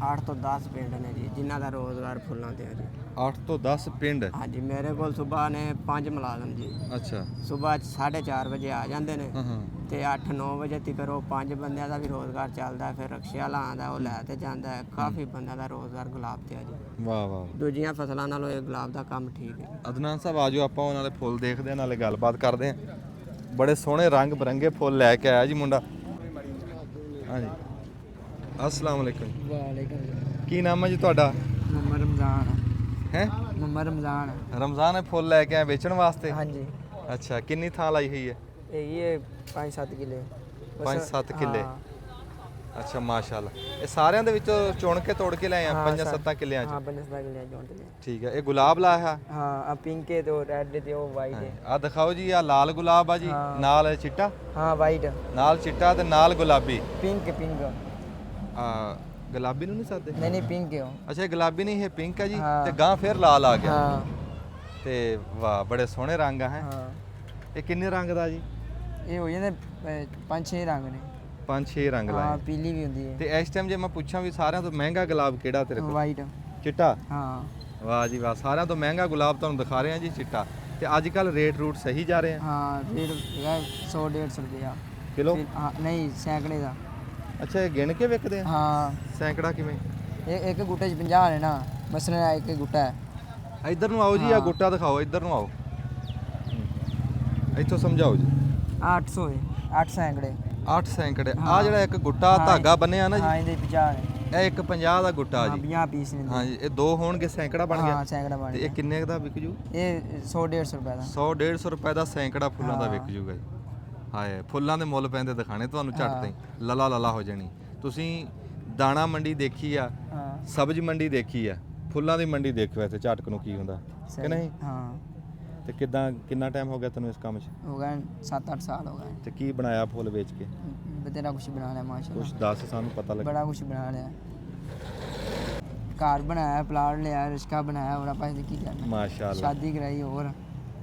8 ਤੋਂ 10 ਪਿੰਡ ਨੇ ਜੀ ਜਿਨ੍ਹਾਂ ਦਾ ਰੋਜ਼ਗਾਰ ਫੁੱਲਾਂ ਤੇ ਹੈ ਜੀ। 8 ਤੋਂ 10 ਪਿੰਡ? ਹਾਂਜੀ, ਮੇਰੇ ਕੋਲ ਸਵੇਰ ਨੇ 5 ਮੁਲਾਜ਼ਮ ਜੀ। ਅੱਛਾ, ਸਵੇਰ 4:30 ਵਜੇ ਆ ਜਾਂਦੇ ਨੇ ਹਾਂ ਹਾਂ, ਤੇ 8-9 ਵਜੇ ਤੱਕ ਉਹ 5 ਬੰਦਿਆਂ ਦਾ ਵੀ ਰੋਜ਼ਗਾਰ ਚੱਲਦਾ। ਫਿਰ ਰਕਸ਼ੇ ਵਾਲਾ ਆਉਂਦਾ, ਉਹ ਲੈ ਤੇ ਜਾਂਦਾ ਹੈ। ਕਾਫੀ ਬੰਦਿਆਂ ਦਾ ਰੋਜ਼ਗਾਰ ਗੁਲਾਬ ਤੇ ਆ ਜੀ। ਵਾਹ ਵਾਹ, ਦੂਜੀਆਂ ਫਸਲਾਂ ਨਾਲੋਂ ਇਹ ਗੁਲਾਬ ਦਾ ਕੰਮ ਠੀਕ ਹੈ। ਅਦਨਾਨ ਸਾਹਿਬ ਆਜੋ, ਆਪਾਂ ਉਹਨਾਂ ਦੇ ਫੁੱਲ ਦੇਖਦੇ ਆ ਨਾਲੇ ਗੱਲਬਾਤ ਕਰਦੇ ਆ। ਬੜੇ ਸੋਹਣੇ ਰੰਗ ਬਰੰਗੇ ਫੁੱਲ ਲੈ ਕੇ ਆਇਆ ਜੀ ਮੁੰਡਾ। ਹਾਂਜੀ, अस्सलाम वालेकुम। ਵਾਲੇਕੁਮ। ਕੀ ਨਾਮ ਹੈ ਜੀ ਤੁਹਾਡਾ? ਮੁਹੰਮਦ ਰਮਜ਼ਾਨ। ਹੈ ਮੁਹੰਮਦ ਰਮਜ਼ਾਨ। ਰਮਜ਼ਾਨ ਫੁੱਲ ਲੈ ਕੇ ਆਏ ਵੇਚਣ ਵਾਸਤੇ? ਹਾਂਜੀ, ਅੱਛਾ, ਕਿੰਨੀ ਥਾਂ ਲਾਈ ਹੋਈ ਹੈ? ਇਹ 5-7 ਕਿੱਲੇ। 5-7 ਕਿੱਲੇ। ਅੱਛਾ ਮਾਸ਼ਾਅੱਲਾ, ਇਹ ਸਾਰਿਆਂ ਦੇ ਵਿੱਚੋਂ ਚੁਣ ਕੇ ਤੋੜ ਕੇ ਲਿਆਏ ਆ 5-7 ਕਿੱਲਿਆਂ ਚ? ਹਾਂ, 5-7 ਕਿੱਲੇ ਚੋਂ ਤੇ ਲਿਆ। ਠੀਕ ਹੈ, ਇਹ ਗੁਲਾਬ ਲਾਇਆ? ਹਾਂ, ਆ ਪਿੰਕ ਹੈ ਤੇ ਰੈੱਡ ਤੇ ਉਹ ਵਾਈਟ ਹੈ। ਆ ਦਿਖਾਓ ਜੀ, ਆ ਲਾਲ ਗੁਲਾਬ ਆ ਜੀ, ਨਾਲ ਚਿੱਟਾ? ਹਾਂ, ਵਾਈਟ ਨਾਲ ਚਿੱਟਾ ਤੇ ਨਾਲ ਗੁਲਾਬੀ। ਪਿੰਕ ਆ ਗੁਲਾਬੀ ਨੂੰ ਨਹੀਂ ਸਾਦੇ? ਨਹੀਂ ਪਿੰਕ ਹੈ ਉਹ। ਅੱਛਾ, ਇਹ ਗੁਲਾਬੀ ਨਹੀਂ, ਇਹ ਪਿੰਕ ਹੈ ਜੀ। ਤੇ ਗਾਂ ਫਿਰ ਲਾਲ ਆ ਗਿਆ। ਹਾਂ, ਤੇ ਵਾਹ, ਬੜੇ ਸੋਹਣੇ ਰੰਗ ਆ। ਹੈ ਹਾਂ, ਇਹ ਕਿੰਨੇ ਰੰਗ ਦਾ ਜੀ? ਇਹ ਹੋ ਜਾਂਦੇ 5-6 ਰੰਗ ਨੇ। 5-6 ਰੰਗ ਹਾਂ, ਲਾਏ। ਪੀਲੀ ਵੀ ਹੁੰਦੀ ਹੈ। ਤੇ ਇਸ ਟਾਈਮ ਜੇ ਮੈਂ ਪੁੱਛਾਂ ਵੀ ਸਾਰਿਆਂ ਤੋਂ ਮਹਿੰਗਾ ਗੁਲਾਬ ਕਿਹੜਾ ਤੇਰੇ ਕੋਲ? ਵਾਈਟ। ਚਿੱਟਾ? ਹਾਂ ਵਾਹ ਜੀ ਵਾਹ, ਸਾਰਿਆਂ ਤੋਂ ਮਹਿੰਗਾ ਗੁਲਾਬ ਤੁਹਾਨੂੰ ਦਿਖਾ ਰਹੇ ਹਾਂ ਜੀ, ਚਿੱਟਾ। ਤੇ ਅੱਜ ਕੱਲ ਰੇਟ ਰੂਟ ਸਹੀ ਜਾ ਰਹੇ ਆ? ਹਾਂ, ਰੇਟ ਹੈਗਾ 100-150 ਰੁਪਇਆ ਕਿਲੋ? ਹਾਂ, ਨਹੀਂ ਸੈਂਕੜੇ ਦਾ। ਅੱਛਾ, ਇਹ ਗਿਣ ਕੇ ਵਿਕਦੇ ਆ? ਹਾਂ, ਸੈਂਕੜਾ ਕਿਵੇਂ? ਇਹ ਇੱਕ ਗੁੱਟੇ 'ਚ 50 ਨੇ ਨਾ, ਮਸਲਨ ਇੱਕ ਗੁੱਟਾ ਹੈ। ਇੱਧਰ ਨੂੰ ਆਓ ਜੀ, ਆ ਗੁੱਟਾ ਦਿਖਾਓ, ਇੱਧਰ ਨੂੰ ਆਓ, ਇੱਥੋਂ ਸਮਝਾਓ ਜੀ। 800 ਹੈ, 8 ਸੈਂਕੜੇ। 8 ਸੈਂਕੜੇ। ਆ ਜਿਹੜਾ ਇੱਕ ਗੁੱਟਾ ਧਾਗਾ ਬੰਨਿਆ ਨਾ ਹਾਂ, ਜੀ, ਇਹਦੇ 50 ਨੇ। ਇਹ ਇੱਕ 50 ਦਾ ਗੁੱਟਾ ਹਾਂ, ਜੀ। 50 ਪੀਸ ਨੇ। ਹਾਂਜੀ, ਇਹ ਦੋ ਹੋਣਗੇ, ਸੈਂਕੜਾ ਬਣ ਗਿਆ। ਹਾਂ, ਸੈਂਕੜਾ ਬਣ ਤੇ ਗਿਆ। ਇਹ ਕਿੰਨੇ ਦਾ ਵਿਕ ਜੂ? ਇਹ 100-150 ਰੁਪਏ ਦਾ। 100-150 ਰੁਪਏ ਦਾ ਸੈਂਕੜਾ ਫੁੱਲਾਂ ਦਾ ਵਿਕ ਜੂਗਾ ਜੀ। ਹਾਏ, ਫੁੱਲਾਂ ਦੇ ਮੁੱਲ ਪੈਂਦੇ ਦਿਖਾਣੇ ਤੁਹਾਨੂੰ ਝੱਟ ਤੇ ਲਲਾ ਲਲਾ ਹੋ ਜਾਣੀ। ਤੁਸੀਂ ਦਾਣਾ ਮੰਡੀ ਦੇਖੀ ਆ, ਹਾਂ, ਸਬਜ਼ ਮੰਡੀ ਦੇਖੀ ਆ, ਫੁੱਲਾਂ ਦੀ ਮੰਡੀ ਦੇਖਿਓ ਇੱਥੇ ਝਟਕ ਨੂੰ ਕੀ ਹੁੰਦਾ ਕਿ ਨਹੀਂ? ਹਾਂ, ਤੇ ਕਿੰਨਾ ਟਾਈਮ ਹੋ ਗਿਆ ਤੈਨੂੰ ਇਸ ਕੰਮ 'ਚ? ਹੋ ਗਏ 7-8 ਸਾਲ ਹੋ ਗਏ। ਤੇ ਕੀ ਬਣਾਇਆ ਫੁੱਲ ਵੇਚ ਕੇ? ਬਤੇਰਾ ਕੁਝ ਬਣਾ ਲਿਆ ਮਾਸ਼ਾਅੱਲਾ। ਕੁਛ ਦੱਸ, ਸਾਨੂੰ ਪਤਾ ਲੱਗੇ। ਬੜਾ ਕੁਝ ਬਣਾ ਲਿਆ। ਘਰ ਬਣਾਇਆ, ਪਲਾਟ ਲਿਆ, ਰਿਸ਼ਕਾ ਬਣਾਇਆ, ਹੋਰ ਆਪਾਂ ਇਹਦੇ ਕੀ ਕਰਨਾ। ਮਾਸ਼ਾਅੱਲਾ, ਸ਼ਾਦੀ ਕਰਾਈ ਹੋਰ।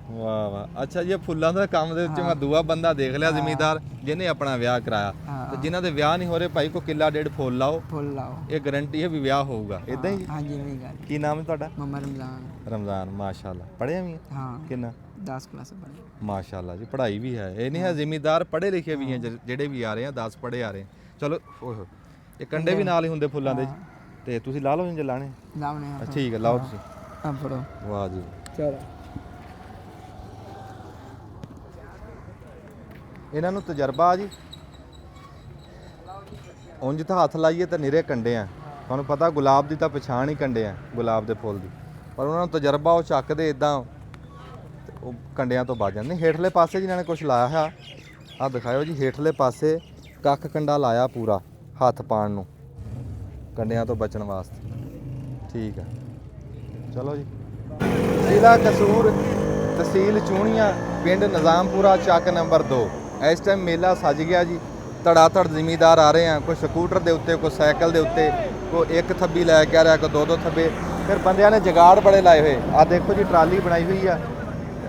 ਵਾਹ ਵਾਹ। ਅੱਛਾ ਜੀ, ਇਹ ਫੁੱਲਾਂ ਦਾ ਕੰਮ ਦੇ ਵਿੱਚ ਮੈਂ ਦੂਆ ਬੰਦਾ ਦੇਖ ਲਿਆ ਜ਼ਿਮੀਂਦਾਰ ਜਿਹਨੇ ਆਪਣਾ ਵਿਆਹ ਕਰਾਇਆ। ਤੇ ਜਿਨ੍ਹਾਂ ਦੇ ਵਿਆਹ ਨਹੀਂ ਹੋ ਰਹੇ ਭਾਈ, ਕੋ ਕਿੱਲਾ ਡੇਢ ਫੁੱਲ ਲਾਓ, ਫੁੱਲ ਲਾਓ, ਇਹ ਗਾਰੰਟੀ ਹੈ ਵੀ ਵਿਆਹ ਹੋਊਗਾ। ਇਦਾਂ ਹੀ? ਹਾਂਜੀ, ਨਹੀਂ ਗੱਲ। ਕੀ ਨਾਮ ਹੈ ਤੁਹਾਡਾ? ਮੁਹੰਮਦ ਰਮਜ਼ਾਨ। ਰਮਜ਼ਾਨ, ਮਾਸ਼ਾਅੱਲਾ। ਪੜ੍ਹਿਆ ਵੀ ਹੈ? ਹਾਂ, ਕਿੰਨਾ? 10 ਕਲਾਸ ਪੜ੍ਹੀ। ਮਾਸ਼ਾਅੱਲਾ ਜੀ, ਪੜ੍ਹਾਈ ਵੀ ਹੈ। ਇਹ ਨਹੀਂ ਹੈ ਜ਼ਿਮੀਂਦਾਰ ਪੜ੍ਹੇ ਲਿਖੇ ਵੀ ਹੈ, ਜਿਹੜੇ ਵੀ ਆ ਰਹੇ ਆ 10 ਪੜ੍ਹੇ ਆ ਰਹੇ। ਚਲੋ, ਓਹੋ, ਇਹ ਕੰਡੇ ਵੀ ਨਾਲ ਹੀ ਹੁੰਦੇ ਫੁੱਲਾਂ ਦੇ ਜੀ। ਤੇ ਤੁਸੀਂ ਲਾ ਲਓ ਜੇ ਲਾਣੇ? ਲਾਉਣੇ ਆ। ਠੀਕ ਹੈ, ਲਾਓ ਤੁਸੀਂ। ਹਾਂ, ਫੜੋ। ਵਾਹ ਜੀ, ਚਲੋ। ਇਹਨਾਂ ਨੂੰ ਤਜਰਬਾ ਆ ਜੀ। ਉਂਝ ਤਾਂ ਹੱਥ ਲਾਈਏ ਤਾਂ ਨਿਰੇ ਕੰਡੇ ਆ, ਤੁਹਾਨੂੰ ਪਤਾ ਗੁਲਾਬ ਦੀ ਤਾਂ ਪਛਾਣ ਹੀ ਕੰਡੇ ਆ, ਗੁਲਾਬ ਦੇ ਫੁੱਲ ਦੀ। ਪਰ ਉਹਨਾਂ ਨੂੰ ਤਜਰਬਾ, ਉਹ ਚੱਕਦੇ ਇਦਾਂ, ਉਹ ਕੰਡਿਆਂ ਤੋਂ ਬਚ ਜਾਂਦੇ। ਹੇਠਲੇ ਪਾਸੇ ਜਿਨ੍ਹਾਂ ਨੇ ਕੁਝ ਲਾਇਆ ਹੈ, ਆਹ ਦਿਖਾਇਓ ਜੀ, ਹੇਠਲੇ ਪਾਸੇ ਕੱਖ ਕੰਡਾ ਲਾਇਆ ਪੂਰਾ ਹੱਥ ਪਾਣ ਨੂੰ, ਕੰਡਿਆਂ ਤੋਂ ਬਚਣ ਵਾਸਤੇ। ਠੀਕ ਹੈ, ਚਲੋ ਜੀ। ਜ਼ਿਲ੍ਹਾ ਕਸੂਰ, ਤਹਿਸੀਲ ਚੂਣੀਆਂ, ਪਿੰਡ ਨਿਜ਼ਾਮਪੁਰਾ, ਚੱਕ ਨੰਬਰ 2। ਇਸ ਟਾਈਮ ਮੇਲਾ ਸੱਜ ਗਿਆ ਜੀ। ਧੜਾ ਧੜ ਜ਼ਿਮੀਂਦਾਰ ਆ ਰਹੇ ਆ, ਕੋਈ ਸਕੂਟਰ ਦੇ ਉੱਤੇ, ਕੋਈ ਸਾਈਕਲ ਦੇ ਉੱਤੇ, ਕੋਈ ਇੱਕ ਥੱਬੀ ਲੈ ਕੇ ਆ ਰਿਹਾ, ਕੋਈ 2-2 ਥੱਬੇ। ਫਿਰ ਬੰਦਿਆਂ ਨੇ ਜਗਾੜ ਬੜੇ ਲਾਏ ਹੋਏ। ਆ ਦੇਖੋ ਜੀ, ਟਰਾਲੀ ਬਣਾਈ ਹੋਈ ਆ,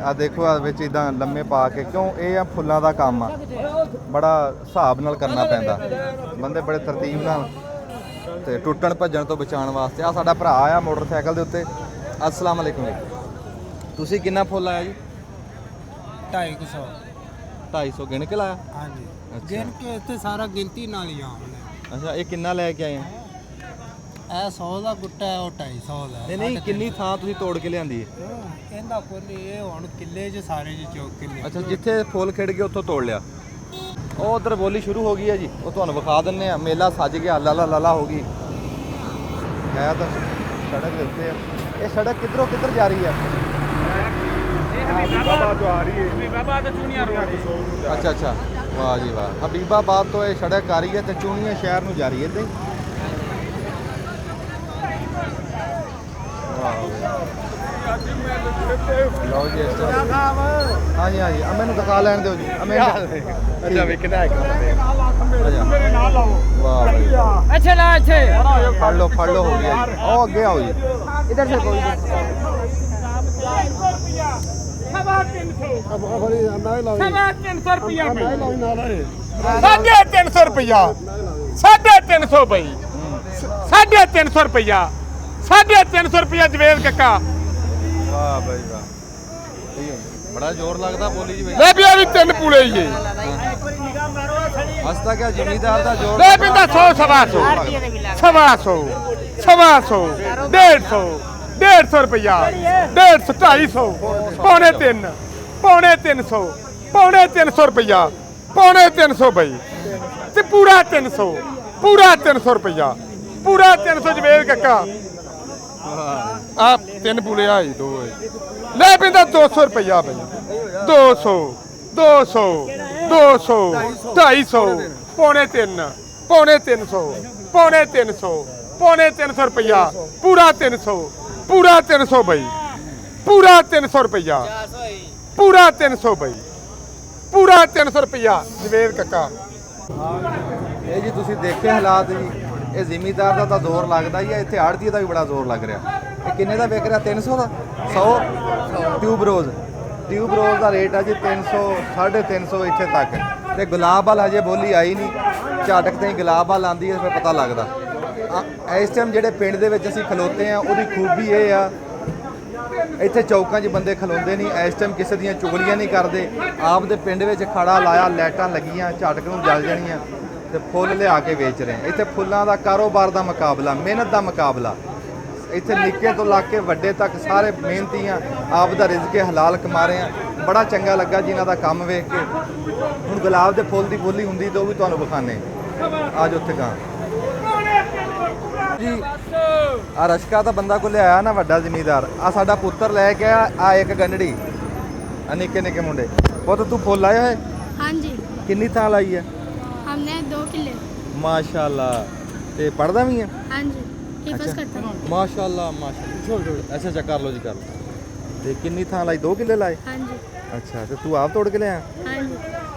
ਆ ਦੇਖੋ, ਆ ਵਿੱਚ ਇਦਾਂ ਲੰਮੇ ਪਾ ਕੇ। ਕਿਉਂ? ਇਹ ਆ ਫੁੱਲਾਂ ਦਾ ਕੰਮ ਆ, ਬੜਾ ਹਿਸਾਬ ਨਾਲ ਕਰਨਾ ਪੈਂਦਾ, ਬੰਦੇ ਬੜੇ ਤਰਤੀਬ ਨਾਲ, ਤੇ ਟੁੱਟਣ ਭੱਜਣ ਤੋਂ ਬਚਾਉਣ ਵਾਸਤੇ। ਆ ਸਾਡਾ ਭਰਾ ਆ ਮੋਟਰਸਾਈਕਲ ਦੇ ਉੱਤੇ। अस्सलाम वालेकुम जी। ਤੁਸੀਂ ਕਿੰਨਾ ਫੁੱਲ ਆਇਆ ਜੀ? 250। 250 ਗਿਣ ਕੇ ਲਾਇਆ? ਹਾਂਜੀ, ਗਿਣ ਕੇ ਇੱਥੇ ਸਾਰਾ ਗਿਣਤੀ ਨਾਲ ਹੀ ਆਉਂਦਾ। ਅੱਛਾ, ਇਹ ਕਿੰਨਾ ਲੈ ਕੇ ਆਏ ਆ? ਇਹ 100 ਦਾ ਗੁੱਟਾ ਹੈ, ਉਹ 250 ਦਾ। ਨਹੀਂ ਕਿੰਨੀ ਥਾਂ ਤੁਸੀਂ ਤੋੜ ਕੇ ਲਿਆਂਦੀ ਹੈ? ਇਹਦਾ ਕੁੱਲ ਇਹ ਹੁਣ ਕਿੱਲੇ 'ਚ ਸਾਰੇ 'ਚ ਚੌਕ ਕਿੱਲੇ। ਅੱਛਾ, ਜਿੱਥੇ ਫੁੱਲ ਖਿੜ ਗਏ ਉੱਥੋਂ ਤੋੜ ਲਿਆ। ਉਹ ਉਧਰ ਬੋਲੀ ਸ਼ੁਰੂ ਹੋ ਗਈ ਹੈ ਜੀ, ਉਹ ਤੁਹਾਨੂੰ ਵਿਖਾ ਦਿੰਨੇ ਆ। ਮੇਲਾ ਸੱਜ ਗਿਆ, ਲਾਲਾ ਲਾਲਾ ਹੋ ਗਈ ਹੈ ਤਾਂ ਸੜਕ ਦੇ ਉੱਤੇ ਆ। ਇਹ ਸੜਕ ਕਿੱਧਰੋਂ ਕਿੱਧਰ ਜਾ ਰਹੀ ਹੈ? ਅੱਛਾ ਅੱਛਾ, ਵਾਹ ਜੀ ਵਾਹ। ਹਬੀਬਾਬਾਦ ਤੋਂ ਇਹ ਸੜਕ ਆ ਰਹੀ ਹੈ ਤੇ ਚੂਨੀਆਂ ਸ਼ਹਿਰ ਨੂੰ ਜਾ ਰਹੀ ਹੈ। ਇੱਦਾਂ ਹੀ ਲਓ ਜੀ ਇਸ ਤਰ੍ਹਾਂ। ਹਾਂਜੀ ਹਾਂਜੀ, ਆ ਮੈਨੂੰ ਦਿਖਾ ਲੈਣ ਦਿਓ ਜੀ। ਅੱਛਾ ਵੇਖਣਾ ਹੈ ਮੇਰੇ ਨਾਲ ਲਾਓ। ਵਾਹ ਭਾਈ ਵਾਹ। ਅੱਛਾ ਨਾ ਇੱਥੇ ਫੜ ਲਓ ਹੋ ਗਿਆ ਜੀ। ਉਹ ਅੱਗੇ ਆਓ ਜੀ। ਇਧਰ ਸੇ ਕੋਈ ਸਵਾ 300 ਰੁਪਿਆ 350 ਰੁਪਿਆ 350 ਬਈ 350 ਰੁਪਿਆ 350 ਰੁਪਿਆ ਜਵੇਦ ਕੱਕਾ। ਵਾਹ ਭਾਈ ਵਾਹ, ਬੜਾ ਜ਼ੋਰ ਲੱਗਦਾ ਬੋਲੀ ਜੀ ਵਿੱਚ। ਲੈ ਵੀ ਆ ਵੀ 3 ਪੂਲੇ ਹੀ ਏ। ਹਸਤਾ ਕਿਆ ਜ਼ਿਮੀਦਾਰ ਦਾ ਜ਼ੋਰ ਲੈ ਵੀ ਤਾਂ 100 ਸਵਾ 100 150 ਰੁਪਿਆ 150 250 ਪੌਣੇ 3 ਪੌਣੇ 300 ਪੌਣੇ 300 ਰੁਪਿਆ ਪੌਣੇ 300 ਬਈ ਤੇ ਪੂਰਾ 300 ਰੁਪਿਆ ਪੂਰਾ 300 ਜਵੇਦ ਕੱਕਾ। ਆ 3 ਪੂਲੇ ਆਈ 2 ਲੈ ਪੈਂਦਾ 200 ਰੁਪਿਆ ਬਈ 200 250 ਪੌਣੇ 3 ਪੌਣੇ 300 ਰੁਪਿਆ ਪੂਰਾ 300 ਬਈ ਪੂਰਾ 300 ਰੁਪਿਆ ਪੂਰਾ 300 ਬਈ ਪੂਰਾ 300 ਰੁਪਿਆ ਜਵੇਦ ਕੱਕਾ। ਇਹ ਜੀ ਤੁਸੀਂ ਦੇਖੇ ਹਾਲਾਤ ਜੀ। ਇਹ ਜ਼ਿਮੀਦਾਰ ਦਾ ਤਾਂ ਜ਼ੋਰ ਲੱਗਦਾ ਹੀ ਹੈ, ਇੱਥੇ ਆੜਤੀ ਦਾ ਵੀ ਬੜਾ ਜ਼ੋਰ ਲੱਗ ਰਿਹਾ। ਇਹ ਕਿੰਨੇ ਦਾ ਵਿਕ ਰਿਹਾ? 300 ਦਾ 100 ਟਿਊਬ ਰੋਜ਼ ਦਾ ਰੇਟ ਆ ਜੀ 300 350 ਇੱਥੇ ਤੱਕ। ਤੇ ਗੁਲਾਬ ਵਾਲ ਹਜੇ ਬੋਲੀ ਆਈ ਨਹੀਂ। ਝਾਟਕ ਤੇ ਗੁਲਾਬ ਵਾਲ ਆਂਦੀ ਹੈ, ਫਿਰ ਪਤਾ ਲੱਗਦਾ। ਇਸ ਟਾਈਮ ਜਿਹੜੇ ਪਿੰਡ ਦੇ ਵਿੱਚ ਅਸੀਂ ਖਲੋਤੇ ਆ, ਉਹਦੀ ਖੂਬੀ ਇਹ ਆ, ਇੱਥੇ ਚੌਕਾਂ 'ਚ ਬੰਦੇ ਖਲੋਂਦੇ ਨਹੀਂ। ਇਸ ਟਾਈਮ ਕਿਸੇ ਦੀਆਂ ਚੁਗਲੀਆਂ ਨਹੀਂ ਕਰਦੇ। ਆਪ ਦੇ ਪਿੰਡ ਵਿੱਚ ਖੜਾ ਲਾਇਆ, ਲਾਈਟਾਂ ਲੱਗੀਆਂ, ਝਾਟਕ ਨੂੰ ਜਲ ਜਾਣੀਆਂ ਤੇ ਫੁੱਲ ਲਿਆ ਕੇ ਵੇਚ ਰਹੇ। ਇੱਥੇ ਫੁੱਲਾਂ ਦਾ ਕਾਰੋਬਾਰ ਦਾ ਮੁਕਾਬਲਾ, ਮਿਹਨਤ ਦਾ ਮੁਕਾਬਲਾ। ਇੱਥੇ ਨਿੱਕੇ ਤੋਂ ਲਾ ਕੇ ਵੱਡੇ ਤੱਕ ਸਾਰੇ ਮਿਹਨਤੀ ਆ, ਆਪ ਦਾ ਰਿਜ਼ਕ ਹਲਾਲ ਕਮਾ ਰਹੇ ਆ। ਬੜਾ ਚੰਗਾ ਲੱਗਾ ਜੀ ਇਹਨਾਂ ਦਾ ਕੰਮ ਵੇਖ ਕੇ। ਹੁਣ ਗੁਲਾਬ ਦੇ ਫੁੱਲ ਦੀ ਬੋਲੀ ਹੁੰਦੀ ਤਾਂ ਉਹ ਵੀ ਤੁਹਾਨੂੰ ਵਿਖਾਣੇ। ਅੱਜ ਉੱਥੇ ਕਾਂ ਜੀ ਆ ਰਸ਼ਕਾ ਤਾਂ ਬੰਦਾ ਕੋਲ ਲਿਆਇਆ ਨਾ, ਵੱਡਾ ਜ਼ਿਮੀਦਾਰ। ਆ ਸਾਡਾ ਪੁੱਤਰ ਲੈ ਕੇ ਆ ਇੱਕ ਗੰਢੜੀ, ਆ ਨਿੱਕੇ ਨਿੱਕੇ ਮੁੰਡੇ। ਪੁੱਤ ਤੂੰ ਫੁੱਲ ਲਾਇਆ ਹੈ? हाँ जी, ਕਿੰਨੀ ਥਾਂ ਲਾਈ ਹੈ? हमने 2 किले। ਮਾਸ਼ਾਅੱਲਾ। ਤੇ ਪੜਦਾ ਵੀ ਹੈ? हाँ जी, हिफाज करता हूँ। ਮਾਸ਼ਾਅੱਲਾ ਮਾਸ਼ਾਅੱਲਾ। ਅੱਛਾ ਕਰ ਲਓ ਜੀ ਕਰ ਲਓ। ਤੇ ਕਿੰਨੀ ਥਾਂ ਲਾਈ? 2 ਕਿੱਲੇ ਲਾਏ? हाँ जी, ਅੱਛਾ, ਤੇ ਤੂੰ ਆਪ ਤੋੜ ਕੇ ਲਿਆ? हाँ जी,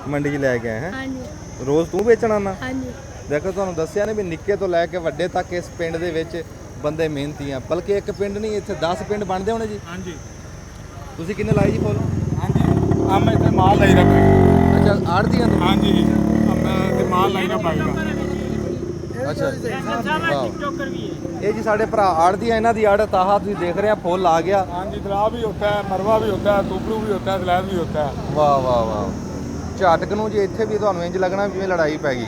ਮੰਡੀ 'ਚ ਲੈ ਕੇ ਆਇਆ ਹੈ? हाँ जी, ਰੋਜ਼ ਤੂੰ ਵੇਚਣ ਆਉਂਦਾ? हाँ जी। ਦੇਖੋ ਤੁਹਾਨੂੰ ਦੱਸਿਆ ਨੇ ਵੀ ਨਿੱਕੇ ਤੋਂ ਲੈ ਕੇ ਵੱਡੇ ਤੱਕ ਇਸ ਪਿੰਡ ਦੇ ਵਿੱਚ ਬੰਦੇ ਮਿਹਨਤੀ ਆ। ਬਲਕਿ ਇੱਕ ਪਿੰਡ ਨਹੀਂ, ਇੱਥੇ 10 ਪਿੰਡ ਬਣਦੇ ਹੋਣੇ ਜੀ। ਹਾਂਜੀ ਤੁਸੀਂ ਕਿੰਨੇ ਲਾਏ ਜੀ ਫੁੱਲ? ਹਾਂਜੀ, ਆ ਮੈਂ ਇੱਥੇ ਮਾਲ ਲਈ ਰੱਖੀ। ਅੱਛਾ, ਆੜਤੀਆਂ ਤੋਂ? ਹਾਂਜੀ, ਮੈਂ ਤੇ ਮਾਲ ਲਈ ਨਾ ਪਾਈਗਾ। ਅੱਛਾ ਵਾਹ। ਇਹ ਜੀ ਸਾਡੇ ਭਰਾ ਆੜਤੀ ਆ, ਇਹਨਾਂ ਦੀ ਆੜਤ ਆਹ ਤੁਸੀਂ ਦੇਖ ਰਹੇ ਆ, ਫੁੱਲ ਆ ਗਿਆ। ਹਾਂਜੀ, गुलाब भी होता है, मरवा भी होता है, तुबरू भी होता है, सलैद भी होता है। ਵਾਹ ਵਾਹ ਵਾਹ। ਝਾਟਕ ਨੂੰ ਜੀ ਇੱਥੇ ਵੀ ਤੁਹਾਨੂੰ ਇੰਜ ਲੱਗਣਾ ਜਿਵੇਂ ਲੜਾਈ ਪੈ ਗਈ,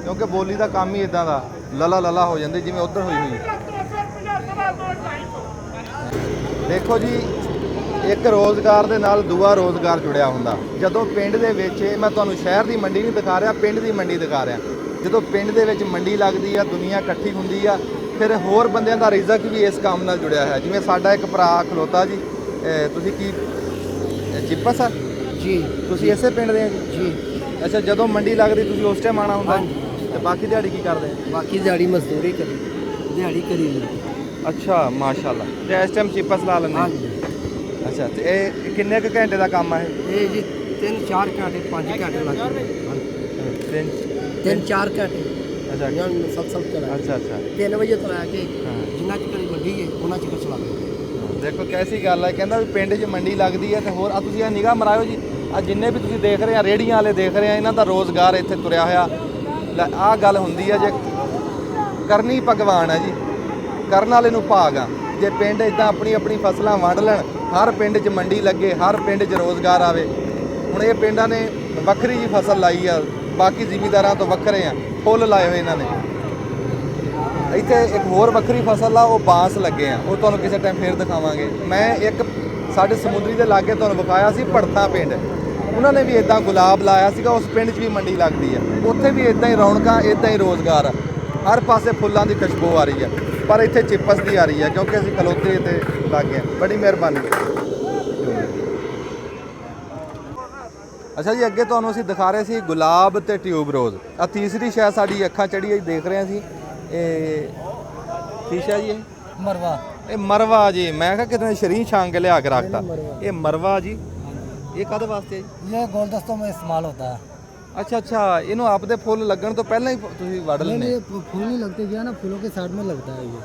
ਕਿਉਂਕਿ ਬੋਲੀ ਦਾ ਕੰਮ ਹੀ ਇਦਾਂ ਦਾ, ਲਲਾ ਲਲਾ ਹੋ ਜਾਂਦੇ ਜਿਵੇਂ ਉੱਧਰ ਹੋਈ ਹੋਈ। ਦੇਖੋ ਜੀ, ਇੱਕ ਰੋਜ਼ਗਾਰ ਦੇ ਨਾਲ ਦੂਆ ਰੋਜ਼ਗਾਰ ਜੁੜਿਆ ਹੁੰਦਾ। ਜਦੋਂ ਪਿੰਡ ਦੇ ਵਿੱਚ, ਮੈਂ ਤੁਹਾਨੂੰ ਸ਼ਹਿਰ ਦੀ ਮੰਡੀ ਨਹੀਂ ਦਿਖਾ ਰਿਹਾ, ਪਿੰਡ ਦੀ ਮੰਡੀ ਦਿਖਾ ਰਿਹਾ। ਜਦੋਂ ਪਿੰਡ ਦੇ ਵਿੱਚ ਮੰਡੀ ਲੱਗਦੀ ਆ, ਦੁਨੀਆ ਇਕੱਠੀ ਹੁੰਦੀ ਆ, ਫਿਰ ਹੋਰ ਬੰਦਿਆਂ ਦਾ ਰਿਜ਼ਕ ਵੀ ਇਸ ਕੰਮ ਨਾਲ ਜੁੜਿਆ ਹੈ। ਜਿਵੇਂ ਸਾਡਾ ਇੱਕ ਭਰਾ ਖਲੋਤਾ ਜੀ, ਤੁਸੀਂ ਕੀ ਚਿੱਪਸ ਆ ਜੀ? ਤੁਸੀਂ ਇਸੇ ਪਿੰਡ ਦੇ ਆ ਜੀ? ਅੱਛਾ, ਜਦੋਂ ਮੰਡੀ ਲੱਗਦੀ ਤੁਸੀਂ ਉਸ ਟਾਈਮ ਆਉਣਾ ਹੁੰਦਾ? ਤੇ ਬਾਕੀ ਦਿਹਾੜੀ ਕੀ ਕਰਦੇ? ਬਾਕੀ ਦਿਹਾੜੀ ਮਜ਼ਦੂਰੀ ਕਰੀ, ਦਿਹਾੜੀ ਕਰੀ ਲਈ। ਅੱਛਾ ਮਾਸ਼ਾਅੱਲਾ। ਤੇ ਇਸ ਟਾਈਮ ਚਿੱਪਸ ਲਾ ਲੈਂਦੇ? ਹਾਂਜੀ। ਅੱਛਾ, ਤੇ ਇਹ ਕਿੰਨੇ ਕੁ ਘੰਟੇ ਦਾ ਕੰਮ ਹੈ ਇਹ ਜੀ 3-4 ਘੰਟੇ 5 ਘੰਟੇ ਲੱਗਦੇ। 3-4 ਘੰਟੇ ਅੱਛਾ ਸਭ ਚਲਾ। ਅੱਛਾ ਅੱਛਾ 3 ਵਜੇ ਤੋਂ ਲੈ ਕੇ ਹਾਂ। ਜਿੰਨਾ ਚਿਰ ਮੰਡੀ ਹੈ ਉਹਨਾਂ ਚਿਰ ਚਲਾਉਂਦੇ। ਦੇਖੋ ਕੈਸੀ ਗੱਲ ਹੈ। ਕਹਿੰਦਾ ਵੀ ਪਿੰਡ 'ਚ ਮੰਡੀ ਲੱਗਦੀ ਹੈ ਤੇ ਹੋਰ ਆ ਤੁਸੀਂ ਇਹ ਨਿਗਾਹ ਮਰਾਇਓ ਜੀ, ਆ ਜਿੰਨੇ ਵੀ ਤੁਸੀਂ ਦੇਖ ਰਹੇ ਆ, ਰੇੜੀਆਂ ਵਾਲੇ ਦੇਖ ਰਹੇ ਆ, ਇਹਨਾਂ ਦਾ ਰੋਜ਼ਗਾਰ ਇੱਥੇ ਤੁਰਿਆ ਹੋਇਆ। ਆਹ ਗੱਲ ਹੁੰਦੀ ਆ, ਜੇ ਕਰਨੀ ਭਗਵਾਨ ਆ ਜੀ, ਕਰਨ ਵਾਲੇ ਨੂੰ ਭਾਗ ਆ। ਜੇ ਪਿੰਡ ਇਦਾਂ ਆਪਣੀ ਆਪਣੀ ਫਸਲਾਂ ਵੰਡ ਲੈਣ, ਹਰ ਪਿੰਡ 'ਚ ਮੰਡੀ ਲੱਗੇ, ਹਰ ਪਿੰਡ 'ਚ ਰੋਜ਼ਗਾਰ ਆਵੇ। ਹੁਣ ਇਹ ਪਿੰਡਾਂ ਨੇ ਵੱਖਰੀ ਜੀ ਫਸਲ ਲਾਈ ਆ, ਬਾਕੀ ਜ਼ਿਮੀਂਦਾਰਾਂ ਤੋਂ ਵੱਖਰੇ ਆ, ਫੁੱਲ ਲਾਏ ਹੋਏ ਇਹਨਾਂ ਨੇ। ਇੱਥੇ ਇੱਕ ਹੋਰ ਵੱਖਰੀ ਫਸਲ ਆ, ਉਹ ਬਾਂਸ ਲੱਗੇ ਆ, ਉਹ ਤੁਹਾਨੂੰ ਕਿਸੇ ਟਾਈਮ ਫੇਰ ਦਿਖਾਵਾਂਗੇ। ਮੈਂ ਇੱਕ ਸਾਡੇ ਸਮੁੰਦਰੀ ਦੇ ਲਾਗੇ ਤੁਹਾਨੂੰ ਵਿਖਾਇਆ ਸੀ ਭੜਤਾ ਪਿੰਡ, ਉਹਨਾਂ ਨੇ ਵੀ ਇਦਾਂ ਗੁਲਾਬ ਲਾਇਆ ਸੀਗਾ। ਉਸ ਪਿੰਡ 'ਚ ਵੀ ਮੰਡੀ ਲੱਗਦੀ ਆ, ਉੱਥੇ ਵੀ ਇਦਾਂ ਹੀ ਰੌਣਕਾਂ, ਇਦਾਂ ਹੀ ਰੋਜ਼ਗਾਰ ਆ, ਹਰ ਪਾਸੇ ਫੁੱਲਾਂ ਦੀ ਖੁਸ਼ਬੂ ਆ ਰਹੀ ਹੈ। ਪਰ ਇੱਥੇ ਚਿੱਪਸ ਦੀ ਆ ਰਹੀ ਹੈ ਕਿਉਂਕਿ ਅਸੀਂ ਖਲੋਤੇ ਤੇ ਲੱਗੇ ਆ। ਬੜੀ ਮਿਹਰਬਾਨੀ। ਅੱਛਾ ਜੀ, ਅੱਗੇ ਤੁਹਾਨੂੰ ਅਸੀਂ ਦਿਖਾ ਰਹੇ ਸੀ ਗੁਲਾਬ ਤੇ ਟਿਊਬਰੋਜ਼। ਆ ਤੀਸਰੀ ਸ਼ਾਇਦ ਸਾਡੀ ਅੱਖਾਂ ਚੜੀ ਦੇਖ ਰਹੇ ਸੀ। ਇਹ ਕੀ ਸ਼ਾਇਦ ਜੀ? ਇਹ ਮਰਵਾ। ਇਹ ਮਰਵਾ ਜੀ। ਮੈਂ ਕਿਹਾ ਕਿਤੇ ਸ਼ਰੀਂ ਛਾਂਗ ਕੇ ਲਿਆ ਕੇ ਰੱਖਤਾ। ਇਹ ਮਰਵਾ ਜੀ, ਇਹ ਕਾਹਦੇ ਵਾਸਤੇ ਹੈ ਜੀ? ਇਹ ਗੁਲਦਸਤों में इस्तेमाल होता है। ਅੱਛਾ ਅੱਛਾ, ਇਹਨੂੰ ਆਪਦੇ ਫੁੱਲ ਲੱਗਣ ਤੋਂ ਪਹਿਲਾਂ ਹੀ ਤੁਸੀਂ ਵੱਢ ਲੈਂਦੇ? फूल नहीं लगते क्या ना, फूलों के साइड में लगता है ये।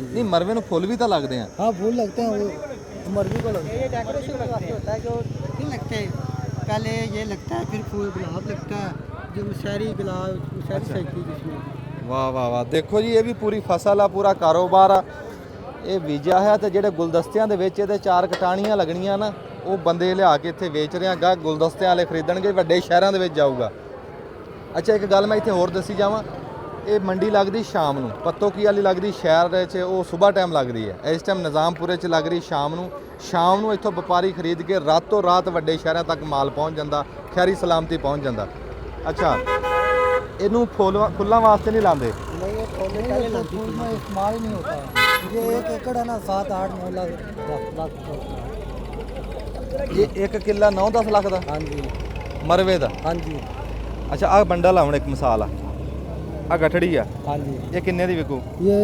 ਨਹੀਂ, ਮਰਵੇ ਨੂੰ ਫੁੱਲ ਵੀ ਤਾਂ ਲੱਗਦੇ ਆ। हाँ फूल लगते हैं, वो मरवी को लगते हैं। ये डेकोरेशन के वास्ते होता है, जो नहीं लगते पहले ये लगता है, फिर फूल गुलाब लगता है, जो शहरी गुलाब शहरी फैक्ट्री जिसमें। ਵਾਹ ਵਾਹ ਵਾਹ, ਦੇਖੋ ਜੀ, ਇਹ ਵੀ ਪੂਰੀ ਫਸਲ ਆ, ਪੂਰਾ ਕਾਰੋਬਾਰ ਆ। ਇਹ ਬੀਜਿਆ ਹੈ ਤੇ ਜਿਹੜੇ ਗੁਲਦਸਤਿਆਂ ਦੇ ਵਿੱਚ ਇਹਦੇ 4 ਕਟਾਣੀਆਂ ਲੱਗਣੀਆਂ ਨਾ, ਉਹ ਬੰਦੇ ਲਿਆ ਕੇ ਇੱਥੇ ਵੇਚ ਰਹੇ ਆ। ਗਾ ਗੁਲਦਸਤਿਆਂ ਵਾਲੇ ਖਰੀਦਣਗੇ, ਵੱਡੇ ਸ਼ਹਿਰਾਂ ਦੇ ਵਿੱਚ ਜਾਊਗਾ। ਅੱਛਾ, ਇੱਕ ਗੱਲ ਮੈਂ ਇੱਥੇ ਹੋਰ ਦੱਸੀ ਜਾਵਾਂ, ਇਹ ਮੰਡੀ ਲੱਗਦੀ ਸ਼ਾਮ ਨੂੰ, ਪੱਤੋਕੀ ਵਾਲੀ ਲੱਗਦੀ ਸ਼ਹਿਰ ਦੇ 'ਚ, ਉਹ ਸਵੇਰ ਟਾਈਮ ਲੱਗਦੀ ਹੈ। ਇਸ ਟਾਈਮ ਨਿਜ਼ਾਮਪੁਰੇ 'ਚ ਲੱਗ ਰਹੀ ਸ਼ਾਮ ਨੂੰ। ਸ਼ਾਮ ਨੂੰ ਇੱਥੋਂ ਵਪਾਰੀ ਖਰੀਦ ਕੇ ਰਾਤੋਂ ਰਾਤ ਵੱਡੇ ਸ਼ਹਿਰਾਂ ਤੱਕ ਮਾਲ ਪਹੁੰਚ ਜਾਂਦਾ, ਖੈਰੀ ਸਲਾਮਤੀ ਪਹੁੰਚ ਜਾਂਦਾ। ਅੱਛਾ, ਇਹਨੂੰ ਫੁੱਲਾਂ ਵਾਸਤੇ ਨਹੀਂ ਲਾਉਂਦੇ? नहीं, ये फूल में इस्तेमाल ही नहीं होता है। ये 1 एकड़ है ना, 7-8-9 लाख का होता है। ਇਹ 1 ਕਿੱਲਾ 9-10 ਲੱਖ ਦਾ हाँ जी, ਮਰਵੇ ਦਾ? हाँ जी, ਅੱਛਾ, ਆਹ ਬੰਡਲ ਆ, ਹੁਣ ਇੱਕ ਮਿਸਾਲ ਆ, ਆਹ ਗਠੜੀ ਆ, हाँ जी। ਇਹ ਕਿੰਨੇ ਦੀ ਵਿਕੂ? ये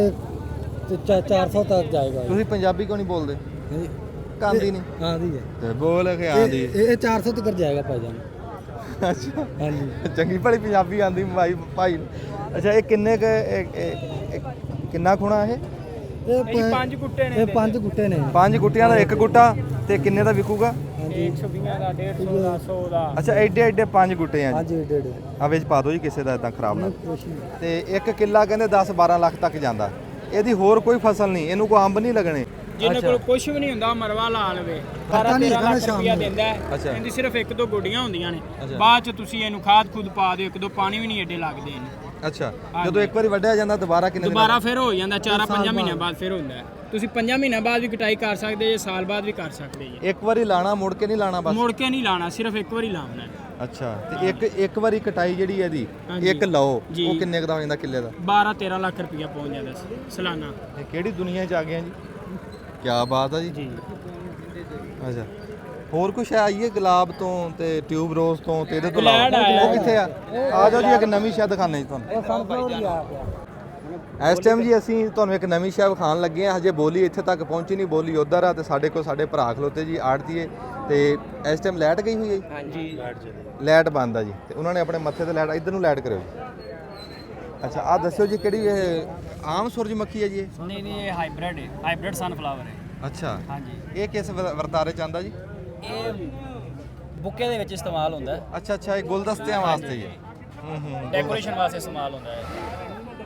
400 तक जाएगा। ਤੁਸੀਂ ਪੰਜਾਬੀ ਕਿਉਂ ਨਹੀਂ ਬੋਲਦੇ? ये ਆਂਦੀ ਨਹੀਂ आंधी है, ਤੇ ਬੋਲ ਕੇ ਆਂਦੀ। ये 400 तक जाएगा भाईजान। ਅੱਛਾ, हाँ जी। ਚੰਗੀ ਭਲੀ ਪੰਜਾਬੀ ਆਂਦੀ ਭਾਈ। ਅੱਛਾ, ਇਹ ਕਿੰਨੇ ਕਿੰਨਾ ਖੁਣਾ ਇਹ? ये 5 ਗੁੱਟੇ ਨੇ। ये 5 गुट्टे ने। 5 ਗੁੱਟਿਆਂ ਦਾ 1 ਗੁੱਟਾ ਤੇ ਕਿੰਨੇ ਦਾ ਵਿਕੂਗਾ? हाँ जी, 120 ਦਾ 150 ਦਾ 100 ਦਾ। ਅੱਛਾ, ਐਡੇ ਐਡੇ 5 ਗੁੱਟੇ ਆ हाँ ਜੀ। जी, 1.5। ਆ ਵਿੱਚ ਪਾ ਦਿਓ ਜੀ, ਕਿਸੇ ਦਾ ਇਦਾਂ ਖਰਾਬ ਨਾ। कुछ नहीं। ਤੇ 1 ਕਿੱਲਾ ਕਹਿੰਦੇ 10-12 ਲੱਖ ਤੱਕ ਜਾਂਦਾ। ਇਹਦੀ ਹੋਰ ਕੋਈ ਫਸਲ ਨਹੀਂ, ਇਹਨੂੰ ਕੋਈ ਅੰਬ ਨਹੀਂ ਲੱਗਣੇ। ਜਿਹਨਾਂ ਕੋਲ ਕੁਝ ਵੀ ਨਹੀਂ ਹੁੰਦਾ, ਮਰਵਾ ਲਾ ਲਵੇ, 12-13 ਲੱਖ ਰੁਪਇਆ ਦਿੰਦਾ ਹੈ। ਅੱਛਾ। ਇਹਦੀ ਸਿਰਫ 1-2 ਗੋਡੀਆਂ ਹੁੰਦੀਆਂ ਨੇ, ਬਾਅਦ ਚ ਤੁਸੀਂ ਇਹਨੂੰ ਖਾਦ ਖੁਦ ਪਾ ਦਿਓ, 1-2 ਪਾਣੀ ਵੀ ਨਹੀਂ ਏਡੇ ਲੱਗਦੇ ਇਹਨੂੰ। ਅੱਛਾ, ਜਦੋਂ ਇੱਕ ਵਾਰੀ ਵੱਢਿਆ ਜਾਂਦਾ ਦੁਬਾਰਾ ਕਿੰਨੇ ਦਿਨ? ਦੁਬਾਰਾ ਫਿਰ ਹੋ ਜਾਂਦਾ 4-5 ਮਹੀਨਿਆਂ ਬਾਅਦ ਫਿਰ ਹੁੰਦਾ ਹੈ। ਤੁਸੀਂ 5 ਮਹੀਨਿਆਂ ਬਾਅਦ ਵੀ ਕਟਾਈ ਕਰ ਸਕਦੇ ਜੇ, ਸਾਲ ਬਾਅਦ ਵੀ ਕਰ ਸਕਦੇ ਜੇ। ਇੱਕ ਵਾਰੀ ਲਾਣਾ, ਮੁੜ ਕੇ ਨਹੀਂ ਲਾਣਾ ਬਸ? ਮੁੜ ਕੇ ਨਹੀਂ ਲਾਣਾ, ਸਿਰਫ ਇੱਕ ਵਾਰੀ ਲਾਉਣਾ ਹੈ। ਅੱਛਾ, ਤੇ ਇੱਕ ਵਾਰੀ ਕਟਾਈ ਜਿਹੜੀ ਇਹਦੀ ਇੱਕ ਲਾਓ, ਜੀ। ਉਹ ਕਿੰਨੇ ਦਾ ਹੋ ਜਾਂਦਾ ਕਿੱਲੇ ਦਾ? 12-13 ਲੱਖ ਰੁਪਇਆ ਪਹੁੰਚ ਜਾਂਦਾ ਸਾਲਾਨਾ। ਇਹ ਕਿਹੜੀ ਦੁਨੀਆ 'ਚ ਆ ਗਏ ਆ ਜੀ? ਕੀ ਬਾਤ ਆ ਜੀ। ਜੀ। ਅੱਛਾ, ਹੋਰ ਕੁਛ ਆਈਏ ਗੁਲਾਬ ਤੋਂ ਤੇ ਟਿਊਬ ਰੋਜ਼ ਤੋਂ ਤੇ ਇਹਦੇ ਤੋਂ ਗਲੈਡ ਆਇਆ। ਉਹ ਕਿੱਥੇ ਆ? ਆ ਜਾਓ ਜੀ, ਇੱਕ ਨਵੀਂ ਸ਼ਾਇਦ ਦਿਖਾਉਂਦੇ ਜੀ ਤੁਹਾਨੂੰ। ਇਸ ਟਾਈਮ ਜੀ ਅਸੀਂ ਤੁਹਾਨੂੰ ਇੱਕ ਨਵੀਂ ਸ਼ਾਇਦ ਵਿਖਾਉਣ ਲੱਗੇ ਆ। ਹਜੇ ਬੋਲੀ ਇੱਥੇ ਤੱਕ ਪਹੁੰਚੀ ਨਹੀਂ, ਬੋਲੀ ਉੱਧਰ ਆ ਤੇ ਸਾਡੇ ਕੋਲ ਸਾਡੇ ਭਰਾ ਖਲੋਤੇ ਜੀ ਆੜਤੀਏ। ਤੇ ਇਸ ਟਾਈਮ ਲਾਈਟ ਗਈ ਹੋਈ ਹੈ ਜੀ? ਹਾਂਜੀ, ਲਾਈਟ ਬੰਦ ਆ ਜੀ, ਤੇ ਉਹਨਾਂ ਨੇ ਆਪਣੇ ਮੱਥੇ ਤੇ ਲਾਈਟ, ਇੱਧਰ ਨੂੰ ਲਾਈਟ ਕਰਿਓ ਜੀ। ਅੱਛਾ, ਆ ਦੱਸਿਓ ਜੀ, ਕਿਹੜੀ ਇਹ ਆਮ ਸੂਰਜਮੁਖੀ ਹੈ ਜੀ ਇਹ? ਨਹੀਂ ਨਹੀਂ, ਇਹ ਹਾਈਬ੍ਰਿਡ ਹੈ, ਹਾਈਬ੍ਰਿਡ ਸਨਫਲਾਵਰ ਹੈ। ਅੱਛਾ, ਹਾਂਜੀ। ਇਹ ਕਿਸ ਵਰਤਾਰੇ ਚ ਆਂਦਾ ਜੀ? ਇਹ ਬੁੱਕੇ ਦੇ ਵਿੱਚ ਇਸਤੇਮਾਲ ਹੁੰਦਾ ਹੈ, ਅੱਛਾ ਅੱਛਾ, ਇਹ ਗੁਲਦਸਤਿਆਂ ਵਾਸਤੇ ਜੀ। ਡੈਕੋਰੇਸ਼ਨ ਵਾਸਤੇ ਇਸਤੇਮਾਲ ਹੁੰਦਾ ਹੈ।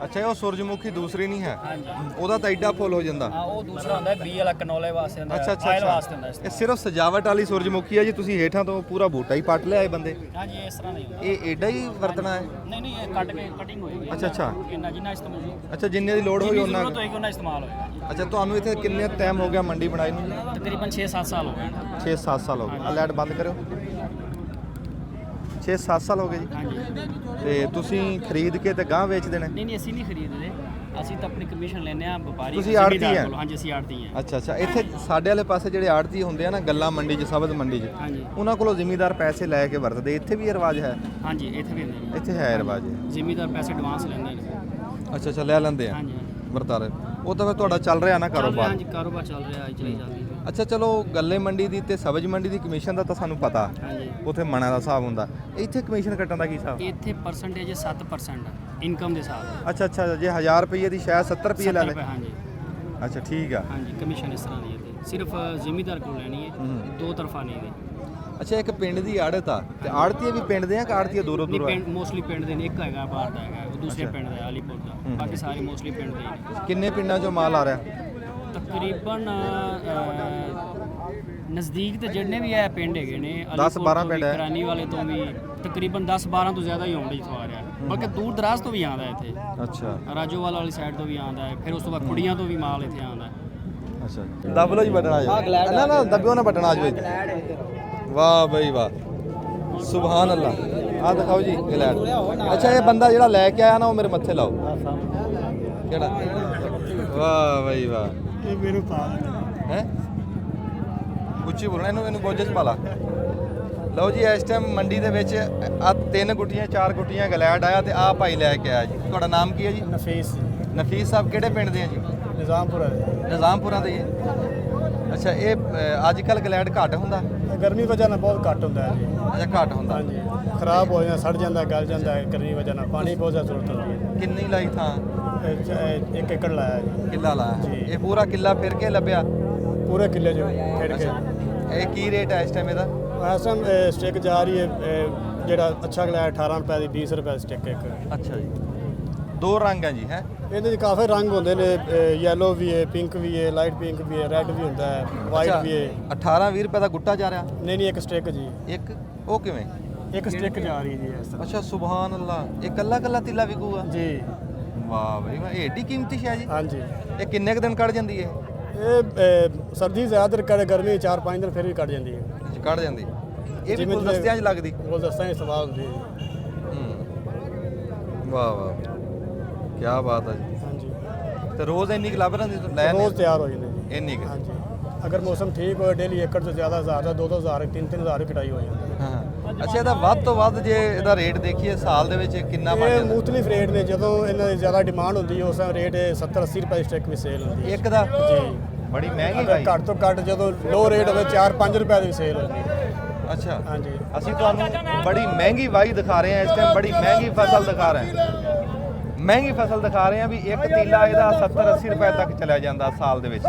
ਅੱਛਾ, ਇਹ ਉਹ ਸੂਰਜਮੁਖੀ ਦੂਸਰੀ ਨਹੀਂ ਹੈ? ਹਾਂਜੀ। ਉਹਦਾ ਤਾਂ ਐਡਾ ਫੁੱਲ ਹੋ ਜਾਂਦਾ। ਹਾਂ, ਉਹ ਦੂਸਰਾ ਹੁੰਦਾ ਹੈ, ਬੀ ਵਾਲਾ ਕਨੋਲੇ ਵਾਸਤੇ ਹੁੰਦਾ ਹੈ, ਅੱਛਾ ਅੱਛਾ ਆਇਲ ਵਾਸਤੇ ਹੁੰਦਾ ਅੱਛਾ, ਹੈ। ਇਹ ਸਿਰਫ ਸਜਾਵਟ ਵਾਲੀ ਸੂਰਜਮੁਖੀ ਹੈ ਜੀ। ਤੁਸੀਂ ਹੇਠਾਂ ਤੋਂ ਪੂਰਾ ਬੂਟਾ ਹੀ ਪੱਟ ਲਿਆ ਇਹ ਬੰਦੇ? ਹਾਂਜੀ, ਇਸ ਤਰ੍ਹਾਂ ਨਹੀਂ ਹੁੰਦਾ। ਇਹ ਐਡਾ ਹੀ ਵਰਤਣਾ ਹੈ? ਨਹੀਂ ਨਹੀਂ, ਇਹ ਕੱਟ ਕੇ ਕਟਿੰਗ ਹੋਏਗੀ। ਅੱਛਾ ਅੱਛਾ ਇੰਨਾ ਜਿੰਨਾ ਇਸਤੇਮਾਲ ਅੱਛਾ, ਜਿੰਨੇ ਦੀ ਲੋੜ ਹੋਈ ਜਿੰਨੀ ਉਹਨਾਂ। ਜ਼ਰੂਰਤ ਹੋਏਗੀ ਉਹਨਾਂ ਇਸਤੇਮਾਲ ਹੋਏਗਾ। ਅੱਛਾ, ਤੁਹਾਨੂੰ ਇੱਥੇ ਕਿੰਨੇ ਟਾਈਮ ਹੋ ਗਿਆ ਮੰਡੀ ਬਣਾਈ ਨੂੰ? ਤਕਰੀਬਨ 6-7 ਸਾਲ ਹੋ ਗਏ ਨੇ। 6-7 ਸਾਲ ਹੋ ਗਏ। ਆ ਲਾਈਟ ਬੰਦ ਕਰਿਓ। 6-7 ਸਾਲ ਹੋ ਗਏ ਜੀ। ਹਾਂਜੀ। ਤੇ ਤੁਸੀਂ ਖਰੀਦ ਕੇ ਤੇ ਗਾਂ ਵੇਚ ਦੇਣੇ? ਨਹੀਂ ਨਹੀਂ, ਅਸੀਂ ਨਹੀਂ ਖਰੀਦਦੇ, ਅਸੀਂ ਤਾਂ ਆਪਣੀ ਕਮਿਸ਼ਨ ਲੈਂਦੇ ਆ ਵਪਾਰੀ। ਤੁਸੀਂ ਆੜ੍ਹਤੀ ਜ਼ਿਮੀਂਦਾਰ ਹੈ? ਕੋਲੋਂ। ਹਾਂਜੀ, ਅਸੀਂ ਆੜ੍ਹਤੀ ਹਾਂ। ਅੱਛਾ ਅੱਛਾ, ਇੱਥੇ ਸਾਡੇ ਵਾਲੇ ਪਾਸੇ ਜਿਹੜੇ ਆੜਤੀ ਹੁੰਦੇ ਆ ਨਾ, ਗੱਲਾਂ ਮੰਡੀ 'ਚ, ਸਬਜ਼ ਮੰਡੀ 'ਚ, ਹਾਂਜੀ ਉਹਨਾਂ ਕੋਲੋਂ ਜ਼ਿਮੀਂਦਾਰ ਪੈਸੇ ਲੈ ਕੇ ਵਰਤਦੇ। ਇੱਥੇ ਵੀ ਇਹ ਰਿਵਾਜ ਹੈ? ਹਾਂਜੀ, ਇੱਥੇ ਵੀ ਹੁੰਦੇ ਨੇ। ਇੱਥੇ ਹੈ ਰਿਵਾਜ? ਜ਼ਿਮੀਂਦਾਰ ਪੈਸੇ ਐਡਵਾਂਸ ਲੈਂਦੇ ਨੇ। ਅੱਛਾ ਅੱਛਾ, ਲੈ ਲੈਂਦੇ ਆ ਹਾਂਜੀ ਵਰਤਾਰੇ। ਉਹ ਤਾਂ ਫਿਰ ਤੁਹਾਡਾ ਚੱਲ ਰਿਹਾ ਨਾ ਚੱਲ ਰਿਹਾ, ਕਾਰੋਬਾਰ? ਹਾਂਜੀ, ਕਾਰੋਬਾਰ ਚੱਲ ਰਿਹਾ, ਚਲੀ ਜਾਂਦੀ ਹੈ। ਅੱਛਾ, ਚਲੋ ਗੱਲੇ ਮੰਡੀ ਦੀ ਤੇ ਸਬਜ਼ ਮੰਡੀ ਦੀ ਕਮਿਸ਼ਨ ਦਾ ਤਾਂ ਸਾਨੂੰ ਪਤਾ, ਹਾਂਜੀ। ਉੱਥੇ ਮਣਾ ਦਾ ਹਿਸਾਬ ਹੁੰਦਾ। ਇੱਥੇ ਕਮਿਸ਼ਨ ਕੱਟਣ ਦਾ ਕੀ ਹਿਸਾਬ? ਇੱਥੇ ਪਰਸੈਂਟੇਜ 7% ਇਨਕਮ ਦੇ ਹਿਸਾਬ। ਅੱਛਾ ਅੱਛਾ, ਜੇ 1000 ਰੁਪਏ ਦੀ ਸ਼ਾਇਦ 70 ਰੁਪਏ ਲੈ 70 ਲੈ। ਰੁਪਏ, ਹਾਂਜੀ ਅੱਛਾ, ਠੀਕ ਆ। ਹਾਂਜੀ, ਕਮਿਸ਼ਨ ਇਸ ਤਰ੍ਹਾਂ ਦੀ ਹੈ ਇੱਥੇ। ਸਿਰਫ ਜ਼ਿਮੀਂਦਾਰ ਕੋਲ ਲੈਣੀ ਹੈ, ਦੋ ਤਰਫਾ ਨਹੀਂ ਦੀ। ਅੱਛਾ, ਇੱਕ ਪਿੰਡ ਦੀ ਆੜਤ ਆ ਤੇ ਆੜਤੀਏ ਵੀ ਪਿੰਡ ਦੇ ਆ ਕਿ ਆੜਤੀਏ ਦੂਰੋਂ ਨਹੀਂ, ਦੂਰੋਂ ਆ? ਪਿੰਡ ਮੋਸਟਲੀ ਪਿੰਡ ਦੇ ਨੇ। ਇੱਕ ਹੈਗਾ ਬਾਹਰ ਦਾ ਹੈਗਾ, ਉਹ ਦੂਸਰੇ ਪਿੰਡ ਦਾ ਹੈ, ਅਲੀਪੁਰ ਦਾ। ਬਾਕੀ ਸਾਰੇ ਮੋਸਟਲੀ ਪਿੰਡ ਦੇ ਹੀ ਨੇ। ਕਿੰਨੇ ਪਿੰਡਾਂ 'ਚੋਂ ਮਾਲ ਆ ਰਿਹਾ? ਤਕਰੀਬਨ ਨਜ਼ਦੀਕ ਤੇ ਜਿੰਨੇ ਵੀ ਇਹ ਪਿੰਡ ਹੈਗੇ ਨੇ 10-12 ਪਿੰਡ ਹੈ। ਕਰਾਨੀ ਵਾਲੇ ਤੋਂ ਵੀ ਤਕਰੀਬਨ 10-12 ਤੋਂ ਜ਼ਿਆਦਾ ਹੀ ਆਉਂਦੇ ਇਥੋਂ ਆ ਰਿਹਾ ਬਲਕਿ ਦੂਰ ਦਰਾਜ਼ ਤੋਂ ਵੀ ਆਉਂਦਾ ਇੱਥੇ ਅੱਛਾ ਰਾਜੋਵਾਲ ਵਾਲੀ ਸਾਈਡ ਤੋਂ ਵੀ ਆਉਂਦਾ ਹੈ ਫਿਰ ਉਸ ਤੋਂ ਬਾਅਦ ਕੁੜੀਆਂ ਤੋਂ ਵੀ ਮਾਲ ਇੱਥੇ ਆਉਂਦਾ ਹੈ ਅੱਛਾ ਦੱਬ ਲਓ ਜੀ ਬਟਨ ਆ ਜਾ ਨਾ ਨਾ ਦੱਬਿਓ ਨਾ ਬਟਨ ਆ ਜਾਵੇ ਵਾਹ ਬਈ ਵਾਹ ਸੁਭਾਨ ਅੱਲਾ ਆ ਦਿਖਾਓ ਜੀ ਗਲੈਡ ਅੱਛਾ ਇਹ ਬੰਦਾ ਜਿਹੜਾ ਲੈ ਕੇ ਆਇਆ ਨਾ ਉਹ ਮੇਰੇ ਮੱਥੇ ਲਾਓ ਕਿਹੜਾ ਵਾਹ ਬਈ ਵਾਹ ਇਹ ਮੇਰੇ ਪਾਸ ਹੈ ਉੱਚੀ ਬੋਲਣਾ ਇਹਨੂੰ ਗੋਜੇ 'ਚ ਪਾ ਲਾ ਲਓ ਜੀ ਇਸ ਟਾਈਮ ਮੰਡੀ ਦੇ ਵਿੱਚ ਆ 3 ਗੁੱਟੀਆਂ 4 ਗੁੱਟੀਆਂ ਗਲੈਡ ਆਇਆ ਤੇ ਆ ਭਾਈ ਲੈ ਕੇ ਆਇਆ ਜੀ ਤੁਹਾਡਾ ਨਾਮ ਕੀ ਹੈ ਜੀ ਨਫੀਸ ਸਾਹਿਬ ਕਿਹੜੇ ਪਿੰਡ ਦੇ ਆ ਜੀ ਨਿਜ਼ਾਮਪੁਰਾ ਦੇ ਅੱਛਾ ਇਹ ਅੱਜ ਕੱਲ ਗਲੈਡ ਘੱਟ ਹੁੰਦਾ ਗਰਮੀ ਵਜ੍ਹਾ ਨਾਲ ਬਹੁਤ ਘੱਟ ਹੁੰਦਾ ਹੈ ਜੀ ਅੱਛਾ ਘੱਟ ਹੁੰਦਾ ਹਾਂਜੀ ਖਰਾਬ ਹੋ ਜਾਂਦਾ ਸੜ ਜਾਂਦਾ ਗਲ ਜਾਂਦਾ ਹੈ ਗਰਮੀ ਵਜ੍ਹਾ ਨਾਲ ਪਾਣੀ ਬਹੁਤ ਜ਼ਿਆਦਾ ਜ਼ਰੂਰਤ ਹੁੰਦੀ ਹੈ ਕਿੰਨੀ ਲਾਈ ਥਾਂ 1 ਏਕੜ ਲਾਇਆ ਜੀ ਕਿੱਲਾ ਲਾਇਆ ਇਹ ਪੂਰਾ ਕਿੱਲਾ ਫਿਰ ਕੇ ਲੱਭਿਆ ਪੂਰੇ ਕਿੱਲੇ 'ਚ ਫਿਰ ਕੇ ਇਹ ਕੀ ਰੇਟ ਹੈ ਇਸ ਟਾਈਮ ਇਹਦਾ ਐਸਮ ਸਟਿਕ ਜਾ ਰਹੀ ਹੈ ਜਿਹੜਾ ਅੱਛਾ ਗਲਾਇਆ 18 ਰੁਪਏ ਦੀ 20 ਰੁਪਏ ਸਟਿਕ ਇੱਕ ਅੱਛਾ ਜੀ ਦੋ ਰੰਗ ਹੈ ਜੀ ਹੈ ਇਹਦੇ 'ਚ ਕਾਫੀ ਰੰਗ ਹੁੰਦੇ ਨੇ ਯੈਲੋ ਵੀ ਹੈ ਪਿੰਕ ਵੀ ਹੈ ਲਾਈਟ ਪਿੰਕ ਵੀ ਹੈ ਰੈੱਡ ਵੀ ਹੁੰਦਾ ਹੈ ਵਾਈਟ ਵੀ ਹੈ 18-20 ਰੁਪਏ ਦਾ ਗੁੱਟਾ ਜਾ ਰਿਹਾ ਨਹੀਂ ਇੱਕ ਸਟਿਕ ਜੀ ਇੱਕ ਉਹ ਕਿਵੇਂ ਇੱਕ ਸਟਿਕ ਜਾ ਰਹੀ ਹੈ ਜੀ ਇਸ ਤਰ੍ਹਾਂ ਅੱਛਾ ਸੁਭਾਨ ਅੱਲਾ ਇਹ ਕੱਲਾ ਤਿੱਲਾ ਵਿਕੂਗਾ ਜੀ ਵਾਹ ਬਈ ਵਾਹ ਇਹ ਏਡੀ ਕੀਮਤੀ ਸ਼ੈ ਜੀ ਹਾਂਜੀ ਇਹ ਕਿੰਨੇ ਕੁ ਦਿਨ ਕੱਢ ਜਾਂਦੀ ਹੈ ਇਹ ਸਰਦੀ ਜ਼ਿਆਦਾਤਰ ਕਰੇ ਗਰਮੀ 4-5 ਦਿਨ ਫਿਰ ਵੀ ਕੱਢ ਜਾਂਦੀ ਹੈ ਕੱਢ ਜਾਂਦੀ ਇਹ ਵੀ ਗੁਲਦਸਤਿਆਂ 'ਚ ਲੱਗਦੀ ਗੁਲਦਸਤਿਆਂ 'ਚ ਸਵਾਦ ਹੁੰਦੀ ਹੈ ਵਾਹ ਵਾਹ ਕੀ ਬਾਤ ਹੈ ਜੀ ਹਾਂਜੀ ਤੇ ਰੋਜ਼ ਇੰਨੀ ਕੁ ਲੱਭ ਰਹਿੰਦੀ ਲੈ ਰੋਜ਼ ਤਿਆਰ ਹੋ ਜਾਂਦੇ ਜੀ ਇੰਨੀ ਕੁ ਹਾਂਜੀ ਅਗਰ ਮੌਸਮ ਠੀਕ ਹੋਏ ਡੇਲੀ ਏਕੜ ਤੋਂ ਜ਼ਿਆਦਾ 1000 ਦਾ 2-2000 3-3000 ਦੀ ਕਟਾਈ ਹੋ ਜਾਂਦੀ ਹੈ ਹਾਂ ਅੱਛਾ ਇਹਦਾ ਵੱਧ ਤੋਂ ਵੱਧ ਜੇ ਇਹਦਾ ਰੇਟ ਦੇਖੀਏ ਸਾਲ ਦੇ ਵਿੱਚ ਕਿੰਨਾ ਬਣ ਇਹ ਜਾਂਦਾ ਮੁਖਤਲਿਫ ਰੇਟ ਨੇ ਜਦੋਂ ਇਹਨਾਂ ਦੀ ਜ਼ਿਆਦਾ ਡਿਮਾਂਡ ਹੁੰਦੀ ਹੈ ਉਸ ਟਾਈਮ ਰੇਟ 70-80 ਰੁਪਏ ਸਟਿਕ ਵੀ ਸੇਲ ਹੁੰਦੀ ਹੈ ਇੱਕ ਦਾ ਜੀ ਬੜੀ ਮਹਿੰਗੀ ਅਗਰ ਭਾਈ ਘੱਟ ਤੋਂ ਘੱਟ ਜਦੋਂ ਲੋ ਰੇਟ ਹੋਵੇ 4-5 ਰੁਪਏ ਦੀ ਵੀ ਸੇਲ ਹੁੰਦੀ ਹੈ ਅੱਛਾ ਹਾਂਜੀ ਅਸੀਂ ਤੁਹਾਨੂੰ ਬੜੀ ਮਹਿੰਗੀ ਵਾਈ ਦਿਖਾ ਰਹੇ ਹਾਂ ਇਸ ਟਾਈਮ ਬੜੀ ਮਹਿੰਗੀ ਫਸਲ ਦਿਖਾ ਰਹੇ ਹਾਂ ਮਹਿੰਗੀ ਫਸਲ ਦਿਖਾ ਰਹੇ ਹਾਂ ਵੀ ਇੱਕ ਤੀਲਾ ਇਹਦਾ 70-80 ਰੁਪਏ ਤੱਕ ਚਲਿਆ ਜਾਂਦਾ ਸਾਲ ਦੇ ਵਿੱਚ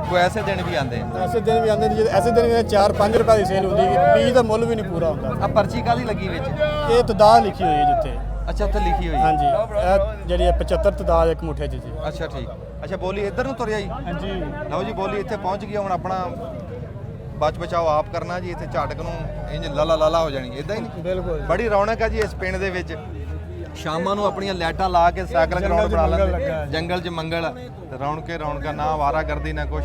ਕੋਈ ਐਸੇ ਦਿਨ ਵੀ ਆਉਂਦੇ ਐਸੇ ਦਿਨ ਵੀ ਆਉਂਦੇ ਨੇ ਐਸੇ ਦਿਨ ਵੀ 4-5 ਰੁਪਏ ਦੀ ਸੇਲ ਹੁੰਦੀ ਹੈ ਬੀਜ ਦਾ ਮੁੱਲ ਵੀ ਨਹੀਂ ਪੂਰਾ ਹੁੰਦਾ ਆ ਪਰਚੀ ਕਾਹਦੀ ਲੱਗੀ ਵਿੱਚ ਇਹ ਤਦਾਦ ਲਿਖੀ ਹੋਈ ਹੈ ਜਿੱਥੇ ਅੱਛਾ ਉੱਥੇ ਲਿਖੀ ਹੋਈ ਹੈ ਹਾਂਜੀ ਇਹ ਜਿਹੜੀ 75 ਤਦਾਦ ਇੱਕ ਮੁੱਠੇ 'ਚ ਜੀ ਅੱਛਾ ਠੀਕ ਅੱਛਾ ਬੋਲੀ ਇੱਧਰ ਨੂੰ ਤੁਰਿਆ ਜੀ ਹਾਂਜੀ ਲਓ ਜੀ ਬੋਲੀ ਇੱਥੇ ਪਹੁੰਚ ਗਈ ਹੁਣ ਆਪਣਾ ਬਚ ਬਚਾਓ ਆਪ ਕਰਨਾ ਜੀ ਇੱਥੇ ਝਾਟਕ ਨੂੰ ਇੰਜ ਲਾਲਾ ਹੋ ਜਾਣੀ ਇਦਾਂ ਹੀ ਨਹੀਂ ਬਿਲਕੁਲ ਬੜੀ ਰੌਣਕ ਹੈ ਜੀ ਇਸ ਪਿੰਡ ਦੇ ਵਿੱਚ ਸ਼ਾਮਾਂ ਨੂੰ ਆਪਣੀਆਂ ਲਾਈਟਾਂ ਲਾ ਕੇ ਸਾਈਕਲ ਗਰਾਊਂਡ ਬਣਾ ਲੈਂਦੇ ਜੰਗਲ 'ਚ ਮੰਗਲ ਰੌਣਕਾਂ ਨਾ ਵਾਰਾਗਰਦੀ ਨਾ ਕੁਛ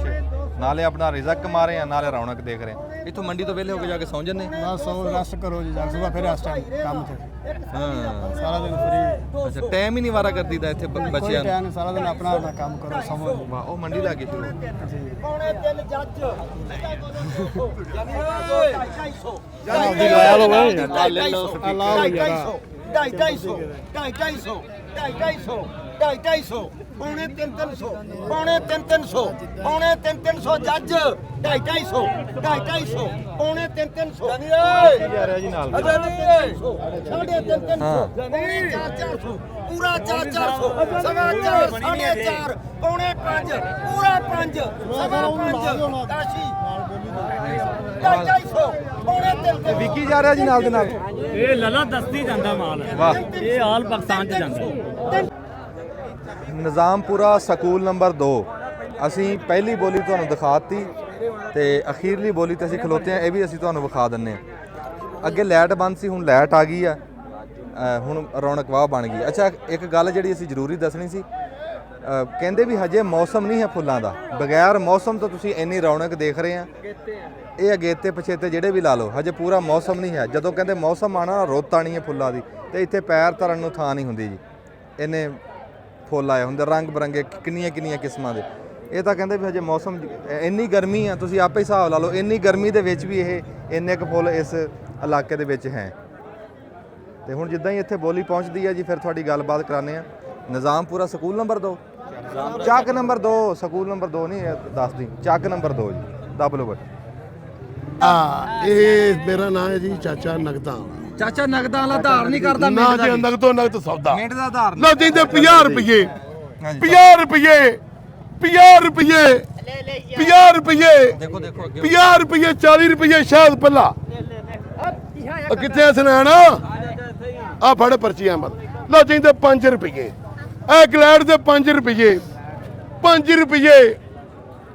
ਨਾਲੇ ਆਪਣਾ ਰਿਜ਼ਕ ਕਮਾ ਰਹੇ ਆ ਨਾਲੇ ਰੌਣਕ ਦੇਖ ਰਹੇ ਆ ਇੱਥੋਂ ਮੰਡੀ ਤੋਂ ਵਿਹਲੇ ਹੋ ਕੇ ਜਾ ਕੇ ਸੌਂ ਜੰਨੇ ਬਸ ਸੌ ਰੈਸਟ ਕਰੋ ਜੀ ਜਾ ਸੁਬਾ ਫਿਰ ਇਸ ਟਾਈਮ ਕੰਮ ਤੇ ਹਾਂ ਸਾਰਾ ਦਿਨ ਫਰੀ ਅੱਛਾ ਟਾਈਮ ਹੀ ਨਹੀਂ ਵਾਰਾਗਰਦੀ ਦਾ ਇੱਥੇ ਬੱਚਿਆਂ ਕੋਈ ਨੂੰ ਟਾਈਮ ਸਾਰਾ ਦਿਨ ਆਪਣਾ ਆਪਣਾ ਕੰਮ ਕਰੋ ਸਮੋ ਜੀ ਵਾਹ ਉਹ ਮੰਡੀ ਲੱਗੇ ਸ਼ੁਰੂ ਦੀ ਲਾਇਆ ਲੋ ਵੇ ਲੈ ਲੋ ਅੱਲਾਹ ਯਾਰਾ 250 ਪੌਣੇ 300 ਪੌਣੇ 300 ਪੌਣੇ 300 ਜੱਜ 250 ਪੌਣੇ 300 ਜਾ ਰਿਹਾ ਜੀ ਨਾਲ ਸਾਢੇ 300 ਪੌਣੇ 400 ਪੂਰਾ 400 ਸਵਾ 4 ਸਾਢੇ 4 ਪੌਣੇ 5 ਪੂਰਾ 5 ਸਵਾ 5 ਕਾਸ਼ੀ 250 ਪੌਣੇ 300 ਵਿਕੀ ਜਾ ਰਿਹਾ ਜੀ ਨਾਲ ਦੇ ਨਾਲ ਇਹ ਲਲਾ ਦਸਤੀ ਜਾਂਦਾ ਮਾਲ ਵਾਹ ਇਹ ਆਲ ਪਾਕਿਸਤਾਨ ਚ ਜਾਂਦਾ ਨਿਜ਼ਾਮਪੁਰਾ ਸਕੂਲ ਨੰਬਰ 2 ਅਸੀਂ ਪਹਿਲੀ ਬੋਲੀ ਤੁਹਾਨੂੰ ਦਿਖਾਤੀ ਤੇ ਅਖੀਰਲੀ ਬੋਲੀ ਤੇ ਅਸੀਂ ਖਲੋਤੇ ਆ ਇਹ ਵੀ ਅਸੀਂ ਤੁਹਾਨੂੰ ਵਿਖਾ ਦਿੰਨੇ ਆ ਅੱਗੇ ਲਾਈਟ ਬੰਦ ਸੀ ਹੁਣ ਲਾਈਟ ਆ ਗਈ ਆ ਹੁਣ ਰੌਣਕ ਵਾਹ ਬਣ ਗਈ ਅੱਛਾ ਇੱਕ ਗੱਲ ਜਿਹੜੀ ਅਸੀਂ ਜ਼ਰੂਰੀ ਦੱਸਣੀ ਸੀ ਕਹਿੰਦੇ ਵੀ ਹਜੇ ਮੌਸਮ ਨਹੀਂ ਹੈ ਫੁੱਲਾਂ ਦਾ ਬਗੈਰ ਮੌਸਮ ਤੋਂ ਤੁਸੀਂ ਇੰਨੀ ਰੌਣਕ ਦੇਖ ਰਹੇ ਆ ਇਹ ਅਗੇਤੇ ਪਛੇਤੇ ਜਿਹੜੇ ਵੀ ਲਾ ਲਓ ਹਜੇ ਪੂਰਾ ਮੌਸਮ ਨਹੀਂ ਹੈ ਜਦੋਂ ਕਹਿੰਦੇ ਮੌਸਮ ਆਣਾ ਰੁੱਤ ਆਣੀ ਹੈ ਫੁੱਲਾਂ ਦੀ ਤੇ ਇੱਥੇ ਪੈਰ ਧਰਨ ਨੂੰ ਥਾਂ ਨਹੀਂ ਹੁੰਦੀ ਜੀ ਇੰਨੇ ਫੁੱਲ ਆਏ ਹੁੰਦੇ ਰੰਗ ਬਰੰਗੇ ਕਿੰਨੀਆਂ ਕਿਸਮਾਂ ਦੇ ਇਹ ਤਾਂ ਕਹਿੰਦੇ ਵੀ ਹਜੇ ਮੌਸਮ ਇੰਨੀ ਗਰਮੀ ਆ ਤੁਸੀਂ ਆਪੇ ਹਿਸਾਬ ਲਾ ਲਓ ਇੰਨੀ ਗਰਮੀ ਦੇ ਵਿੱਚ ਵੀ ਇਹ ਇੰਨੇ ਕੁ ਫੁੱਲ ਇਸ ਇਲਾਕੇ ਦੇ ਵਿੱਚ ਹੈ ਤੇ ਹੁਣ ਜਿੱਦਾਂ ਹੀ ਇੱਥੇ ਬੋਲੀ ਪਹੁੰਚਦੀ ਹੈ ਜੀ ਫਿਰ ਤੁਹਾਡੀ ਗੱਲਬਾਤ ਕਰਾਉਂਦੇ ਆ ਨਿਜ਼ਾਮਪੁਰਾ ਸਕੂਲ ਨੰਬਰ 2 ਚੱਕ ਨੰਬਰ 2 ਸਕੂਲ ਨੰਬਰ 2 ਨਹੀਂ ਦੱਸਦੀ ਚੱਕ ਨੰਬਰ 2 ਜੀ ਦੱਬ ਲਓ ਇਹ ਮੇਰਾ ਨਾਮ ਹੈ ਜੀ ਚਾਚਾ ਨਗਦਾਂ ਚਾਚਾ ਨਗਦਾਂ ਵਾਲਾ ਆਧਾਰ ਨਹੀਂ ਕਰਦਾ ਨਾ ਜੀ ਨਗਦੋ ਨਗਦ ਸੌਦਾ ਮਿੰਟ ਦਾ ਆਧਾਰ ਨਾ ਦਿੰਦੇ 50 ਰੁਪਏ 50 ਰੁਪਏ 50 ਰੁਪਏ 50 ਰੁਪਏ ਦੇਖੋ 50 ਰੁਪਏ 40 ਰੁਪਏ ਸ਼ਾਇਦ ਪੱਲਾ ਕਿੱਥੇ ਸੁਣਾਣਾ ਆ ਫੜ ਪਰਚੀਆਂ ਮਤ ਲੋ ਦਿੰਦੇ 5 ਰੁਪਏ ਇਹ ਗਲੈਡ ਦੇ 5 ਰੁਪਏ 5 ਰੁਪਏ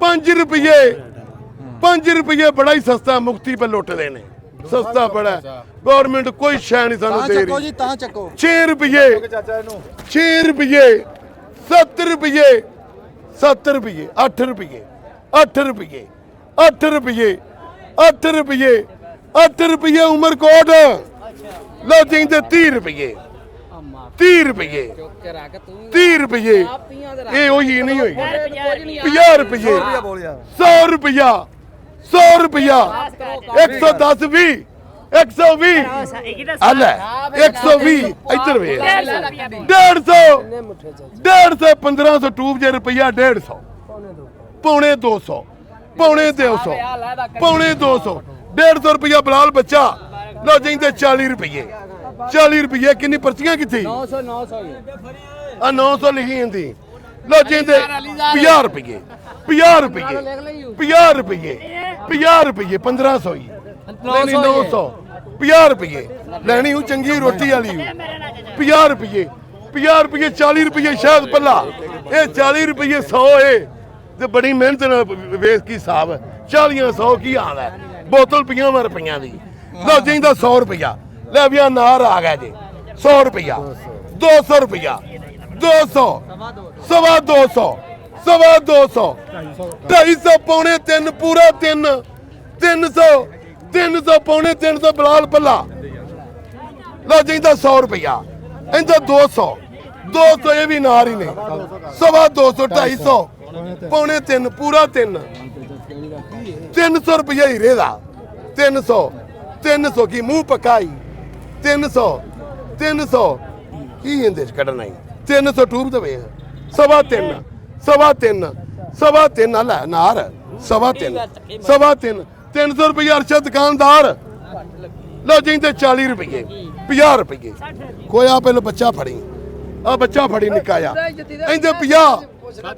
5 ਰੁਪਏ 5 ਰੁਪਏ ਬੜਾ ਹੀ ਸਸਤਾ ਮੁਕਤੀ ਪੇ ਲੁੱਟਦੇ ਨੇ ਸਸਤਾ ਬੜਾ ਗਵਰਨਮੈਂਟ ਕੋਈ ਸ਼ੈ ਨਹੀਂ ਸਾਨੂੰ ਤਾਂ ਦੇ ਚੱਕੋ ਰਹੀ ਜੀ ਤਾਂ ਚੱਕੋ 6 ਰੁਪਏ 6 ਰੁਪਏ 7 ਰੁਪਏ 7 ਰੁਪਏ 8 ਰੁਪਏ 8 ਰੁਪਏ 8 ਰੁਪਏ 8 ਰੁਪਏ 8 ਰੁਪਏ ਉਮਰਕੋਟ ਲੋ ਜਿੰਦੇ 30 ਰੁਪਏ 30 ਰੁਪਏ 30 ਰੁਪਏ ਇਹ ਉਹੀ ਨਹੀਂ ਹੋਈ 50 ਰੁਪਏ 100 ਰੁਪਇਆ 100 ਰੁਪਇਆ 110 20 120 ਅੱਲਾ 120 ਇੱਧਰ ਵੇ 150 150 1500 ਟੂਬ ਜੇ ਰੁਪਇਆ 150 ਪੌਣੇ 200 ਪੌਣੇ 200 ਪੌਣੇ 200 150 ਰੁਪਇਆ ਬਲਾਲ ਬੱਚਾ ਲੋ ਜਿੰਦੇ 40 ਰੁਪਏ 40 ਰੁਪਏ ਕਿੰਨੀ ਪਰਚੀਆਂ ਕਿੱਥੇ 900 ਆ 900 ਲਿਖੀ ਹੁੰਦੀ ਲੋ ਜਿੰਦੇ 50 ਰੁਪਏ 50 ਰੁਪਏ 50 ਰੁਪਏ 50 ਰੁਪਏ 1500 ਹੀ ਨਹੀਂ 900 50 ਰੁਪਏ ਲੈਣੀ ਹੂੰ ਚੰਗੀ ਰੋਟੀ ਵਾਲੀ 50 ਰੁਪਏ 50 ਰੁਪਏ 40 ਰੁਪਏ ਸ਼ਾਇਦ ਪੱਲਾ ਇਹ 40 ਰੁਪਏ 100 ਏ ਤੇ ਬੜੀ ਮਿਹਨਤ ਨਾਲ ਵੇਖ ਕੀ ਹਿਸਾਬ 40 100 ਕੀ ਹਾਲ ਹੈ ਬੋਤਲ 50 ਰੁਪਈਆਂ ਦੀ ਲੋ ਜਿੰਦਾ 100 ਰੁਪਇਆ ਲੈ ਵੀ ਨਾਰ ਆ ਗਿਆ ਜੀ 100 ਰੁਪਇਆ 200 ਰੁਪਇਆ 200 ਸਵਾ 200 ਸਵਾ 200 250 ਪੌਣੇ 3 ਪੂਰਾ 3 300 300 ਪੌਣੇ 300 ਬਲਾਲ ਪੱਲਾ ਲੋ ਜਿੰਦਾ 100 ਰੁਪਇਆ ਇਹਦਾ 200 200 ਇਹ ਵੀ ਨਾਰ ਹੀ ਨੇ ਸਵਾ 200 250 ਪੌਣੇ 3 ਪੂਰਾ 3 300 ਰੁਪਇਆ ਹੀਰੇ ਦਾ 300 300 ਕੀ ਮੂੰਹ ਪਕਾਈ 300 300 ਕੀ ਇਹਦੇ ਚ ਕੱਢਣਾ ਹੀ 300 ਟੂਬ ਤੇ ਵੇਖ ਸਵਾ 3 ਸਵਾ 3 ਸਵਾ 3 ਲੈ ਨਾਰ ਸਵਾ 3 ਸਵਾ 3 300 ਰੁਪਏ ਅਰਸ਼ਾ ਦੁਕਾਨਦਾਰ ਲੋ ਜਿੰਦੇ 40 ਰੁਪਏ 50 ਰੁਪਏ ਕੋਇਆ ਪਹਿਲਾਂ ਬੱਚਾ ਫੜੀ ਆ ਬੱਚਾ ਫੜੀ ਨਿਕਾਇਆ ਇਹਦੇ 50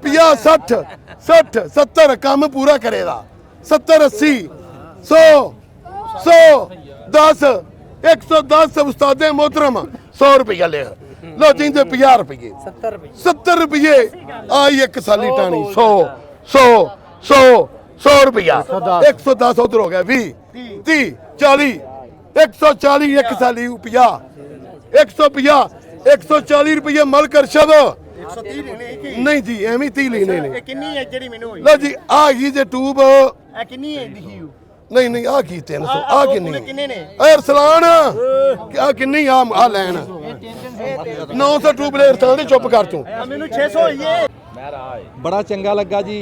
50 60 60 70 ਕੰਮ ਪੂਰਾ ਕਰੇਗਾ 70 80 100 100 10 110 ਉਸਤਾਦੇ मोहतरम 100 रुपया ले लो जिंदे 50 रुपये 70 रुपये आई एक साली टाणी 100 100 100 100 रुपया 110 उधर हो गया 20 30 40 140 एक साली 50 150 140 रुपये मल कर शब नहीं जी एवं 30 लेने ने ਕਿੰਨੀ ਹੈ ਜਿਹੜੀ ਮੈਨੂੰ ਹੋਈ लो जी आ गई जे ट्यूब ਇਹ ਕਿੰਨੀ ਹੈ ਲਿਖੀ ਹੋਈ ਨਹੀਂ ਨਹੀਂ ਆ ਕੀ 300 ਆ ਕਿੰਨੀ ਕਿੰਨੇ ਨੇ ਏ ਅਰਸਲਾਨ ਆ ਕਿੰਨੀ ਆ ਲੈਣ 900 ਟੂਬ ਲੈ ਤਾਂ ਦੇ ਚੁੱਪ ਕਰ ਤੂੰ ਮੈਨੂੰ 600 ਹੋਈ ਏ ਬੜਾ ਚੰਗਾ ਲੱਗਾ ਜੀ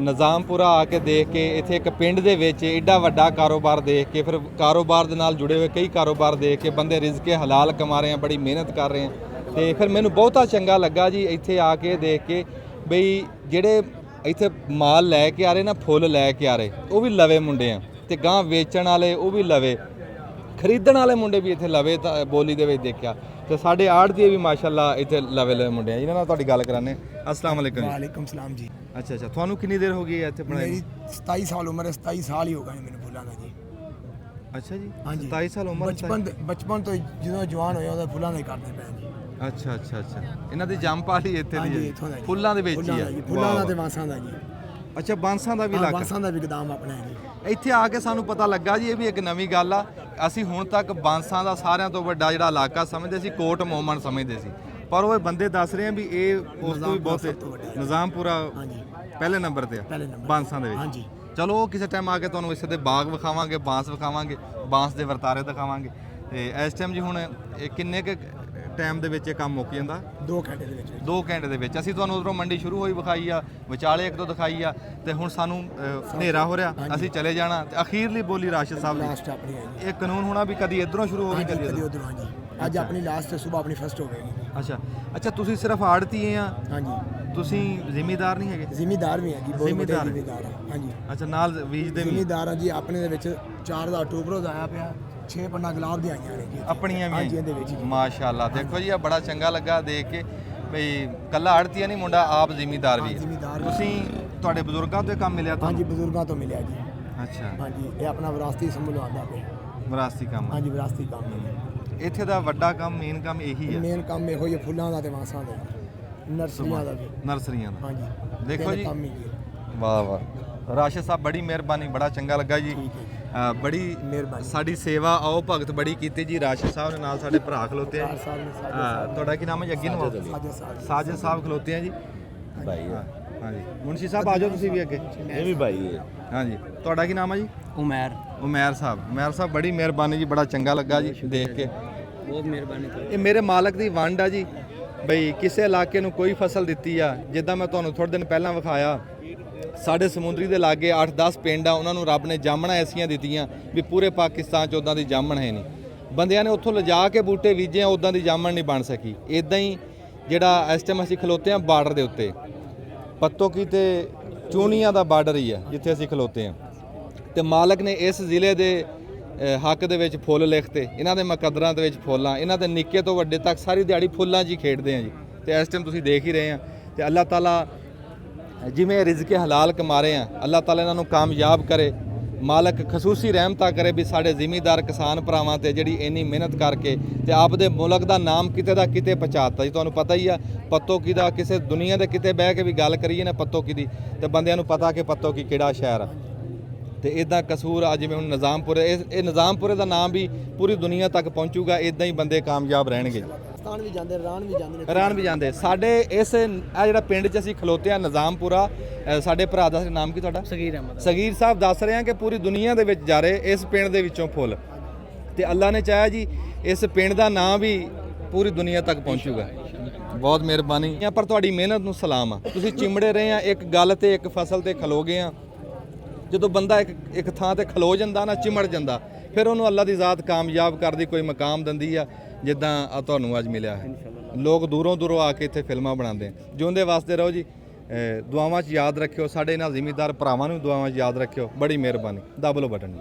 ਨਿਜ਼ਾਮਪੁਰਾ ਆ ਕੇ ਦੇਖ ਕੇ ਇੱਥੇ ਇੱਕ ਪਿੰਡ ਦੇ ਵਿੱਚ ਏਡਾ ਵੱਡਾ ਕਾਰੋਬਾਰ ਦੇਖ ਕੇ ਫਿਰ ਕਾਰੋਬਾਰ ਦੇ ਨਾਲ ਜੁੜੇ ਹੋਏ ਕਈ ਕਾਰੋਬਾਰ ਦੇਖ ਕੇ ਬੰਦੇ ਰਿਜ਼ਕੇ ਹਲਾਲ ਕਮਾ ਰਹੇ ਆ ਬੜੀ ਮਿਹਨਤ ਕਰ ਰਹੇ ਆ ਤੇ ਫਿਰ ਮੈਨੂੰ ਬਹੁਤਾ ਚੰਗਾ ਲੱਗਾ ਜੀ ਇੱਥੇ ਆ ਕੇ ਦੇਖ ਕੇ ਬਈ ਜਿਹੜੇ ਇੱਥੇ ਮਾਲ ਲੈ ਕੇ ਆ ਰਹੇ ਨਾ ਫੁੱਲ ਲੈ ਕੇ ਆ ਰਹੇ ਉਹ ਵੀ ਲਵੇ ਮੁੰਡੇ ਆ ਤੇ ਗਾਂ ਵੇਚਣ ਵਾਲੇ ਉਹ ਵੀ ਲਵੇ ਖਰੀਦਣ ਵਾਲੇ ਮੁੰਡੇ ਵੀ ਇੱਥੇ ਲਵੇ ਤਾਂ ਬੋਲੀ ਦੇ ਵਿੱਚ ਦੇਖਿਆ ਤੇ ਸਾਡੇ ਆੜ੍ਹਤੀਏ ਵੀ ਮਾਸ਼ਾਅੱਲਾ ਇੱਥੇ ਲਵੇ ਮੁੰਡੇ ਆ ਇਹਨਾਂ ਨਾਲ ਤੁਹਾਡੀ ਗੱਲ ਕਰਾਨੇ अस्सलाम वालेकुम वालेकुम सलाम जी अच्छा अच्छा ਤੁਹਾਨੂੰ ਕਿੰਨੀ ਦੇਰ ਹੋ ਗਈ ਹੈ ਇੱਥੇ ਪੜ੍ਹਾਈ मेरी 27 साल उम्र है 27 साल ही हो गए मैंने फुलां ਦਾ ਜੀ ਅੱਛਾ ਜੀ हाँ जी 27 ਸਾਲ ਉਮਰ ਬਚਪਨ ਤੋਂ ਜਦੋਂ ਜਵਾਨ ਹੋਇਆ ਉਹਦਾ ਫੁੱਲਾਂ ਦਾ ਹੀ ਕਰਦੇ ਪਏ ਜੀ ਅੱਛਾ ਅੱਛਾ ਅੱਛਾ ਇਹਨਾਂ ਦੀ ਜੰਮਪਾਲ ਹੀ ਇੱਥੇ ਹਾਂਜੀ ਦੀ ਇੱਥੋਂ ਦਾ ਹੈ ਜੀ। ਫੁੱਲਾਂ ਦੇ ਵਿੱਚ ਹੀ ਆ ਫੁੱਲਾਂ ਦਾ ਤੇ ਵਾਂਸਾਂ ਦਾ ਜੀ ਅੱਛਾ ਬਾਂਸਾਂ ਦਾ ਵੀ ਹਾਂ, ਇਲਾਕਾ ਵਾਂਸਾਂ ਦਾ ਵੀ ਗਦਾਮ ਆਪਣਾ ਹੈ ਜੀ ਇੱਥੇ ਆ ਕੇ ਸਾਨੂੰ ਪਤਾ ਲੱਗਾ ਜੀ ਇਹ ਵੀ ਇੱਕ ਨਵੀਂ ਗੱਲ ਆ ਅਸੀਂ ਹੁਣ ਤੱਕ ਬਾਂਸਾਂ ਦਾ ਸਾਰਿਆਂ ਤੋਂ ਵੱਡਾ ਜਿਹੜਾ ਇਲਾਕਾ ਸਮਝਦੇ ਸੀ ਕੋਟ ਮੋਮਨ ਸਮਝਦੇ ਸੀ ਪਰ ਉਹ ਬੰਦੇ ਦੱਸ ਰਹੇ ਆ ਵੀ ਇਹ ਉਸ ਤੋਂ ਵੀ ਬਹੁਤ ਨਿਜ਼ਾਮਪੁਰਾ ਹਾਂਜੀ ਪਹਿਲੇ ਨੰਬਰ ਤੇ ਆ ਪਹਿਲੇ ਨੰਬਰ ਬਾਂਸਾਂ ਦੇ ਵਿੱਚ ਹਾਂਜੀ ਚਲੋ ਕਿਸੇ ਟਾਈਮ ਆ ਕੇ ਤੁਹਾਨੂੰ ਇਸੇ ਦੇ ਬਾਗ ਵਿਖਾਵਾਂਗੇ ਬਾਂਸ ਵਿਖਾਵਾਂਗੇ ਬਾਂਸ ਦੇ ਵਰਤਾਰੇ ਦਿਖਾਵਾਂਗੇ ਤੇ ਇਸ ਟਾਈਮ ਜੀ ਹੁਣ ਇਹ ਕਿੰਨੇ ਕੁ ਟਾਈਮ ਦੇ ਵਿੱਚ ਇਹ ਕੰਮ ਮੁੱਕ ਜਾਂਦਾ 2 ਘੰਟੇ ਦੇ ਵਿੱਚ 2 ਘੰਟੇ ਦੇ ਵਿੱਚ ਅਸੀਂ ਤੁਹਾਨੂੰ ਉਧਰੋਂ ਮੰਡੀ ਸ਼ੁਰੂ ਹੋਈ ਵਿਖਾਈ ਆ ਵਿਚਾਲੇ ਇੱਕ ਦੋ ਦਿਖਾਈ ਆ ਤੇ ਹੁਣ ਸਾਨੂੰ ਹਨੇਰਾ ਹੋ ਰਿਹਾ ਅਸੀਂ ਚਲੇ ਜਾਣਾ ਤੇ ਅਖੀਰਲੀ ਬੋਲੀ ਰਾਸ਼ਦ ਸਾਹਿਬ ਲਾਸਟ ਦੀ ਆਪਣੀ ਹੈ ਜੀ ਇਹ ਕਾਨੂੰਨ ਹੋਣਾ ਵੀ ਕਦੀ ਇਧਰੋਂ ਸ਼ੁਰੂ ਹੋਵੇ ਹਾਂਜੀ, ਕਦੀ ਕਦੀ ਇੱਧਰੋਂ। ਉਧਰੋਂ ਹਾਂਜੀ ਅੱਜ ਆਪਣੀ ਲਾਸਟ ਤੇ ਸਵੇਰ ਆਪਣੀ ਫਸਟ ਹੋ ਗਈ ਅੱਛਾ ਅੱਛਾ ਤੁਸੀਂ ਸਿਰਫ ਆੜਤੀਏ ਆ ਹਾਂਜੀ ਤੁਸੀਂ ਜ਼ਿਮੀਦਾਰ ਨਹੀਂ ਹੈਗੇ ਜ਼ਿਮੀਦਾਰ ਵੀ ਹੈ ਜੀ ਬਹੁਤ ਵੱਡੇ ਜ਼ਿਮੀਦਾਰ। ਜ਼ਿਮੀਦਾਰ ਆ ਹਾਂਜੀ ਅੱਛਾ ਨਾਲ ਬੀਜਦੇ ਵੀ ਜ਼ਿਮੀਦਾਰ ਆ ਜੀ ਆਪਣੇ ਦੇ ਵਿੱਚ 4000 ਟੋਕਰੋਜ਼ ਆਇਆ ਪਿਆ 6 ਪੰਨਾ ਗੁਲਾਬ ਦੀਆਂ ਆਈਆਂ ਨੇ ਜੀ ਇੱਥੇ। ਆਪਣੀਆਂ ਵੀ ਹਾਂਜੀ ਆਈਆਂ। ਇਹਦੇ ਵਿੱਚ ਜੀ ਮਾਸ਼ਾਅੱਲਾ ਦੇਖੋ ਜੀ ਇਹ ਬੜਾ ਚੰਗਾ ਲੱਗਾ ਦੇਖ ਕੇ ਬਈ ਕੱਲਾ ਆੜਤੀਆ ਨਹੀਂ ਮੁੰਡਾ ਆਪ ਜ਼ਿਮੀਦਾਰ ਵੀ ਹਾਂ, ਹੈ ਜ਼ਿਮੀਦਾਰ ਵੀ। ਤੁਸੀਂ ਤੁਹਾਡੇ ਬਜ਼ੁਰਗਾਂ ਤੋਂ ਇਹ ਕੰਮ ਮਿਲਿਆ ਹਾਂਜੀ ਤੁਹਾਨੂੰ ਬਜ਼ੁਰਗਾਂ ਤੋਂ ਮਿਲਿਆ ਜੀ ਅੱਛਾ ਹਾਂਜੀ ਇਹ ਆਪਣਾ ਵਿਰਾਸਤੀ ਸੰਭਲਵਾਉਂਦਾ ਪਿਆ ਵਿਰਾਸਤੀ ਕੰਮ ਹਾਂਜੀ ਵਿਰਾਸਤੀ ਕੰਮ ਹੈ ਇੱਥੇ ਦਾ ਵੱਡਾ ਕੰਮ ਮੇਨ ਕੰਮ ਇਹੀ ਹੈ ਮੇਨ ਕੰਮ ਇਹੋ ਹੀ ਹੈ ਫੁੱਲਾਂ ਦਾ ਤੇ ਵਾਂਸਾਂ ਦਾ ਨਰਸਰੀਆਂ ਦਾ ਵੀ ਨਰਸਰੀਆਂ ਦਾ ਹਾਂਜੀ ਦੇਖੋ ਤਿੰਨ ਜੀ ਕੰਮ ਹੀ ਜੀ ਵਾਹ ਵਾਹ ਰਾਸ਼ਦ ਸਾਹਿਬ ਬੜੀ ਮਿਹਰਬਾਨੀ, ਬੜਾ ਚੰਗਾ ਲੱਗਾ ਜੀ। ਬੜੀ ਮਿਹਰਬਾਨੀ, ਸਾਡੀ ਸੇਵਾ ਆਓ ਭਗਤ ਬੜੀ ਕੀਤੀ ਜੀ। ਰਾਸ਼ਦ ਸਾਹਿਬ ਦੇ ਨਾਲ ਸਾਡੇ ਭਰਾ ਖਲੋਤੇ ਆ। ਤੁਹਾਡਾ ਕੀ ਨਾਮ ਹੈ ਜੀ? ਅੱਗੇ ਨੂੰ ਸਾਜਦ ਸਾਹਿਬ ਖਲੋਤੇ ਆ ਜੀ। ਭਾਈ ਹਾਂਜੀ ਮੁਨਸ਼ੀ ਸਾਹਿਬ ਆ ਜਾਓ ਤੁਸੀਂ ਵੀ ਅੱਗੇ। ਇਹ ਵੀ ਭਾਈ ਹੈ। ਹਾਂਜੀ ਤੁਹਾਡਾ ਕੀ ਨਾਮ ਹੈ ਜੀ? ਉਮੈਰ ਉਮੈਰ ਸਾਹਿਬ ਬੜੀ ਮਿਹਰਬਾਨੀ ਜੀ, ਬੜਾ ਚੰਗਾ ਲੱਗਾ ਜੀ ਦੇਖ ਕੇ। ਬਹੁਤ ਮਿਹਰਬਾਨੀ। ਇਹ ਮੇਰੇ ਮਾਲਕ ਦੀ ਵੰਡ ਆ ਜੀ, ਬਈ ਕਿਸੇ ਇਲਾਕੇ ਨੂੰ ਕੋਈ ਫਸਲ ਦਿੱਤੀ ਆ। ਜਿੱਦਾਂ ਮੈਂ ਤੁਹਾਨੂੰ ਥੋੜੇ ਦਿਨ ਪਹਿਲਾਂ ਵਿਖਾਇਆ, ਸਾਡੇ ਸਮੁੰਦਰੀ ਦੇ ਲਾਗੇ 8-10 ਪਿੰਡ ਆ, ਉਹਨਾਂ ਨੂੰ ਰੱਬ ਨੇ ਜਾਮਣਾਂ ਐਸੀਆਂ ਦਿੱਤੀਆਂ ਵੀ ਪੂਰੇ ਪਾਕਿਸਤਾਨ 'ਚ ਉੱਦਾਂ ਦੀ ਜਾਮਣ ਹੈ ਨਹੀਂ। ਬੰਦਿਆਂ ਨੇ ਉੱਥੋਂ ਲਿਜਾ ਕੇ ਬੂਟੇ ਬੀਜੇ, ਉੱਦਾਂ ਦੀ ਜਾਮਣ ਨਹੀਂ ਬਣ ਸਕੀ। ਇਦਾਂ ਹੀ ਜਿਹੜਾ ਇਸ ਟਾਈਮ ਅਸੀਂ ਖਲੋਤੇ ਆ ਬਾਰਡਰ ਦੇ ਉੱਤੇ, ਪੱਤੋਕੀ ਤੇ ਚੂਨੀਆਂ ਦਾ ਬਾਰਡਰ ਹੀ ਆ ਜਿੱਥੇ ਅਸੀਂ ਖਲੋਤੇ ਆ, ਤੇ ਮਾਲਕ ਨੇ ਇਸ ਜ਼ਿਲ੍ਹੇ ਦੇ ਹੱਕ ਦੇ ਵਿੱਚ ਫੁੱਲ ਲਿਖਤੇ। ਇਹਨਾਂ ਦੇ ਮੁਕੱਦਰਾਂ ਦੇ ਵਿੱਚ ਫੁੱਲਾਂ, ਇਹਨਾਂ ਦੇ ਨਿੱਕੇ ਤੋਂ ਵੱਡੇ ਤੱਕ ਸਾਰੀ ਦਿਹਾੜੀ ਫੁੱਲਾਂ 'ਚ ਹੀ ਖੇਡਦੇ ਆ ਜੀ। ਤੇ ਇਸ ਟਾਈਮ ਤੁਸੀਂ ਦੇਖ ਹੀ ਰਹੇ ਆ। ਤੇ ਅੱਲਾਹ ਤਾਲਾ ਜਿਵੇਂ ਰਿਜ਼ਕੇ ਹਲਾਲ ਕਮਾ ਰਹੇ ਆ, ਅੱਲਾਹ ਤਾਲਾ ਇਹਨਾਂ ਨੂੰ ਕਾਮਯਾਬ ਕਰੇ। ਮਾਲਕ ਖਸੂਸੀ ਰਹਿਮਤਾਂ ਕਰੇ ਵੀ ਸਾਡੇ ਜ਼ਿਮੀਂਦਾਰ ਕਿਸਾਨ ਭਰਾਵਾਂ ਤੇ ਜਿਹੜੀ ਇੰਨੀ ਮਿਹਨਤ ਕਰਕੇ ਤੇ ਆਪਦੇ ਮੁਲਕ ਦਾ ਨਾਮ ਕਿਤੇ ਦਾ ਕਿਤੇ ਪਹੁੰਚਾਤਾ ਜੀ। ਤੁਹਾਨੂੰ ਪਤਾ ਹੀ ਆ ਪੱਤੋਕੀ ਦਾ, ਕਿਸੇ ਦੁਨੀਆ ਦੇ ਕਿਤੇ ਬਹਿ ਕੇ ਵੀ ਗੱਲ ਕਰੀਏ ਨਾ ਪੱਤੋਕੀ ਦੀ, ਤੇ ਬੰਦਿਆਂ ਨੂੰ ਪਤਾ ਕਿ ਪੱਤੋਕੀ ਕਿਹੜਾ ਸ਼ਹਿਰ ਆ। ਤੇ ਇਦਾਂ ਕਸੂਰ ਆ, ਜਿਵੇਂ ਹੁਣ ਨਿਜ਼ਾਮਪੁਰੇ, ਇਹ ਨਿਜ਼ਾਮਪੁਰੇ ਦਾ ਨਾਮ ਵੀ ਪੂਰੀ ਦੁਨੀਆ ਤੱਕ ਪਹੁੰਚੂਗਾ। ਇਦਾਂ ਹੀ ਬੰਦੇ ਕਾਮਯਾਬ ਰਹਿਣਗੇ। ਪਾਕਿਸਤਾਨ ਵੀ ਜਾਂਦੇ, ਇਰਾਨ ਵੀ ਜਾਂਦੇ ਨੇ, ਇਰਾਨ ਵੀ ਜਾਂਦੇ। ਸਾਡੇ ਇਸ ਆ ਜਿਹੜਾ ਪਿੰਡ 'ਚ ਅਸੀਂ ਖਲੋਤੇ ਆ ਨਿਜ਼ਾਮਪੁਰਾ, ਸਾਡੇ ਭਰਾ ਦਾ ਨਾਮ ਕੀ ਤੁਹਾਡਾ? ਸਗੀਰ ਅਹਿਮਦ। ਸਗੀਰ ਸਾਹਿਬ ਦੱਸ ਰਹੇ ਆ ਕਿ ਪੂਰੀ ਦੁਨੀਆ ਦੇ ਵਿੱਚ ਜਾ ਰਹੇ ਇਸ ਪਿੰਡ ਦੇ ਵਿੱਚੋਂ ਫੁੱਲ, ਤੇ ਅੱਲਾਹ ਨੇ ਚਾਹਿਆ ਜੀ ਇਸ ਪਿੰਡ ਦਾ ਨਾਮ ਵੀ ਪੂਰੀ ਦੁਨੀਆ ਤੱਕ ਪਹੁੰਚੂਗਾ। ਬਹੁਤ ਮਿਹਰਬਾਨੀ। ਪਰ ਤੁਹਾਡੀ ਮਿਹਨਤ ਨੂੰ ਸਲਾਮ ਆ। ਤੁਸੀਂ ਚਿਮੜੇ ਰਹੇ ਆ ਇੱਕ ਗੱਲ ਤੇ, ਇੱਕ ਫਸਲ ਤੇ ਖਲੋ ਗਏ ਆ। ਜਦੋਂ ਬੰਦਾ ਇੱਕ ਥਾਂ ਤੇ ਖਲੋ ਜਾਂਦਾ ਨਾ, ਚਿਮੜ ਜਾਂਦਾ, ਫਿਰ ਉਹਨੂੰ ਅੱਲਾਹ ਦੀ ਜ਼ਾਤ ਕਾਮਯਾਬ ਕਰਦੀ, ਕੋਈ ਮਕਾਮ ਦਿੰਦੀ ਆ, ਜਿੱਦਾਂ ਆ ਤੁਹਾਨੂੰ ਅੱਜ ਮਿਲਿਆ ਹੈ। ਲੋਕ ਦੂਰੋਂ ਦੂਰੋਂ ਆ ਕੇ ਇੱਥੇ ਫਿਲਮਾਂ ਬਣਾਉਂਦੇ ਆ। ਜਿਉਂਦੇ ਵਾਸਤੇ ਰਹੋ ਜੀ। ਦੁਆਵਾਂ 'ਚ ਯਾਦ ਰੱਖਿਓ, ਸਾਡੇ ਇਹਨਾਂ ਜ਼ਿਮੀਂਦਾਰ ਭਰਾਵਾਂ ਨੂੰ ਦੁਆਵਾਂ 'ਚ ਯਾਦ ਰੱਖਿਓ। ਬੜੀ ਮਿਹਰਬਾਨੀ। ਦਬ ਲਓ ਬਟਨ ਜੀ।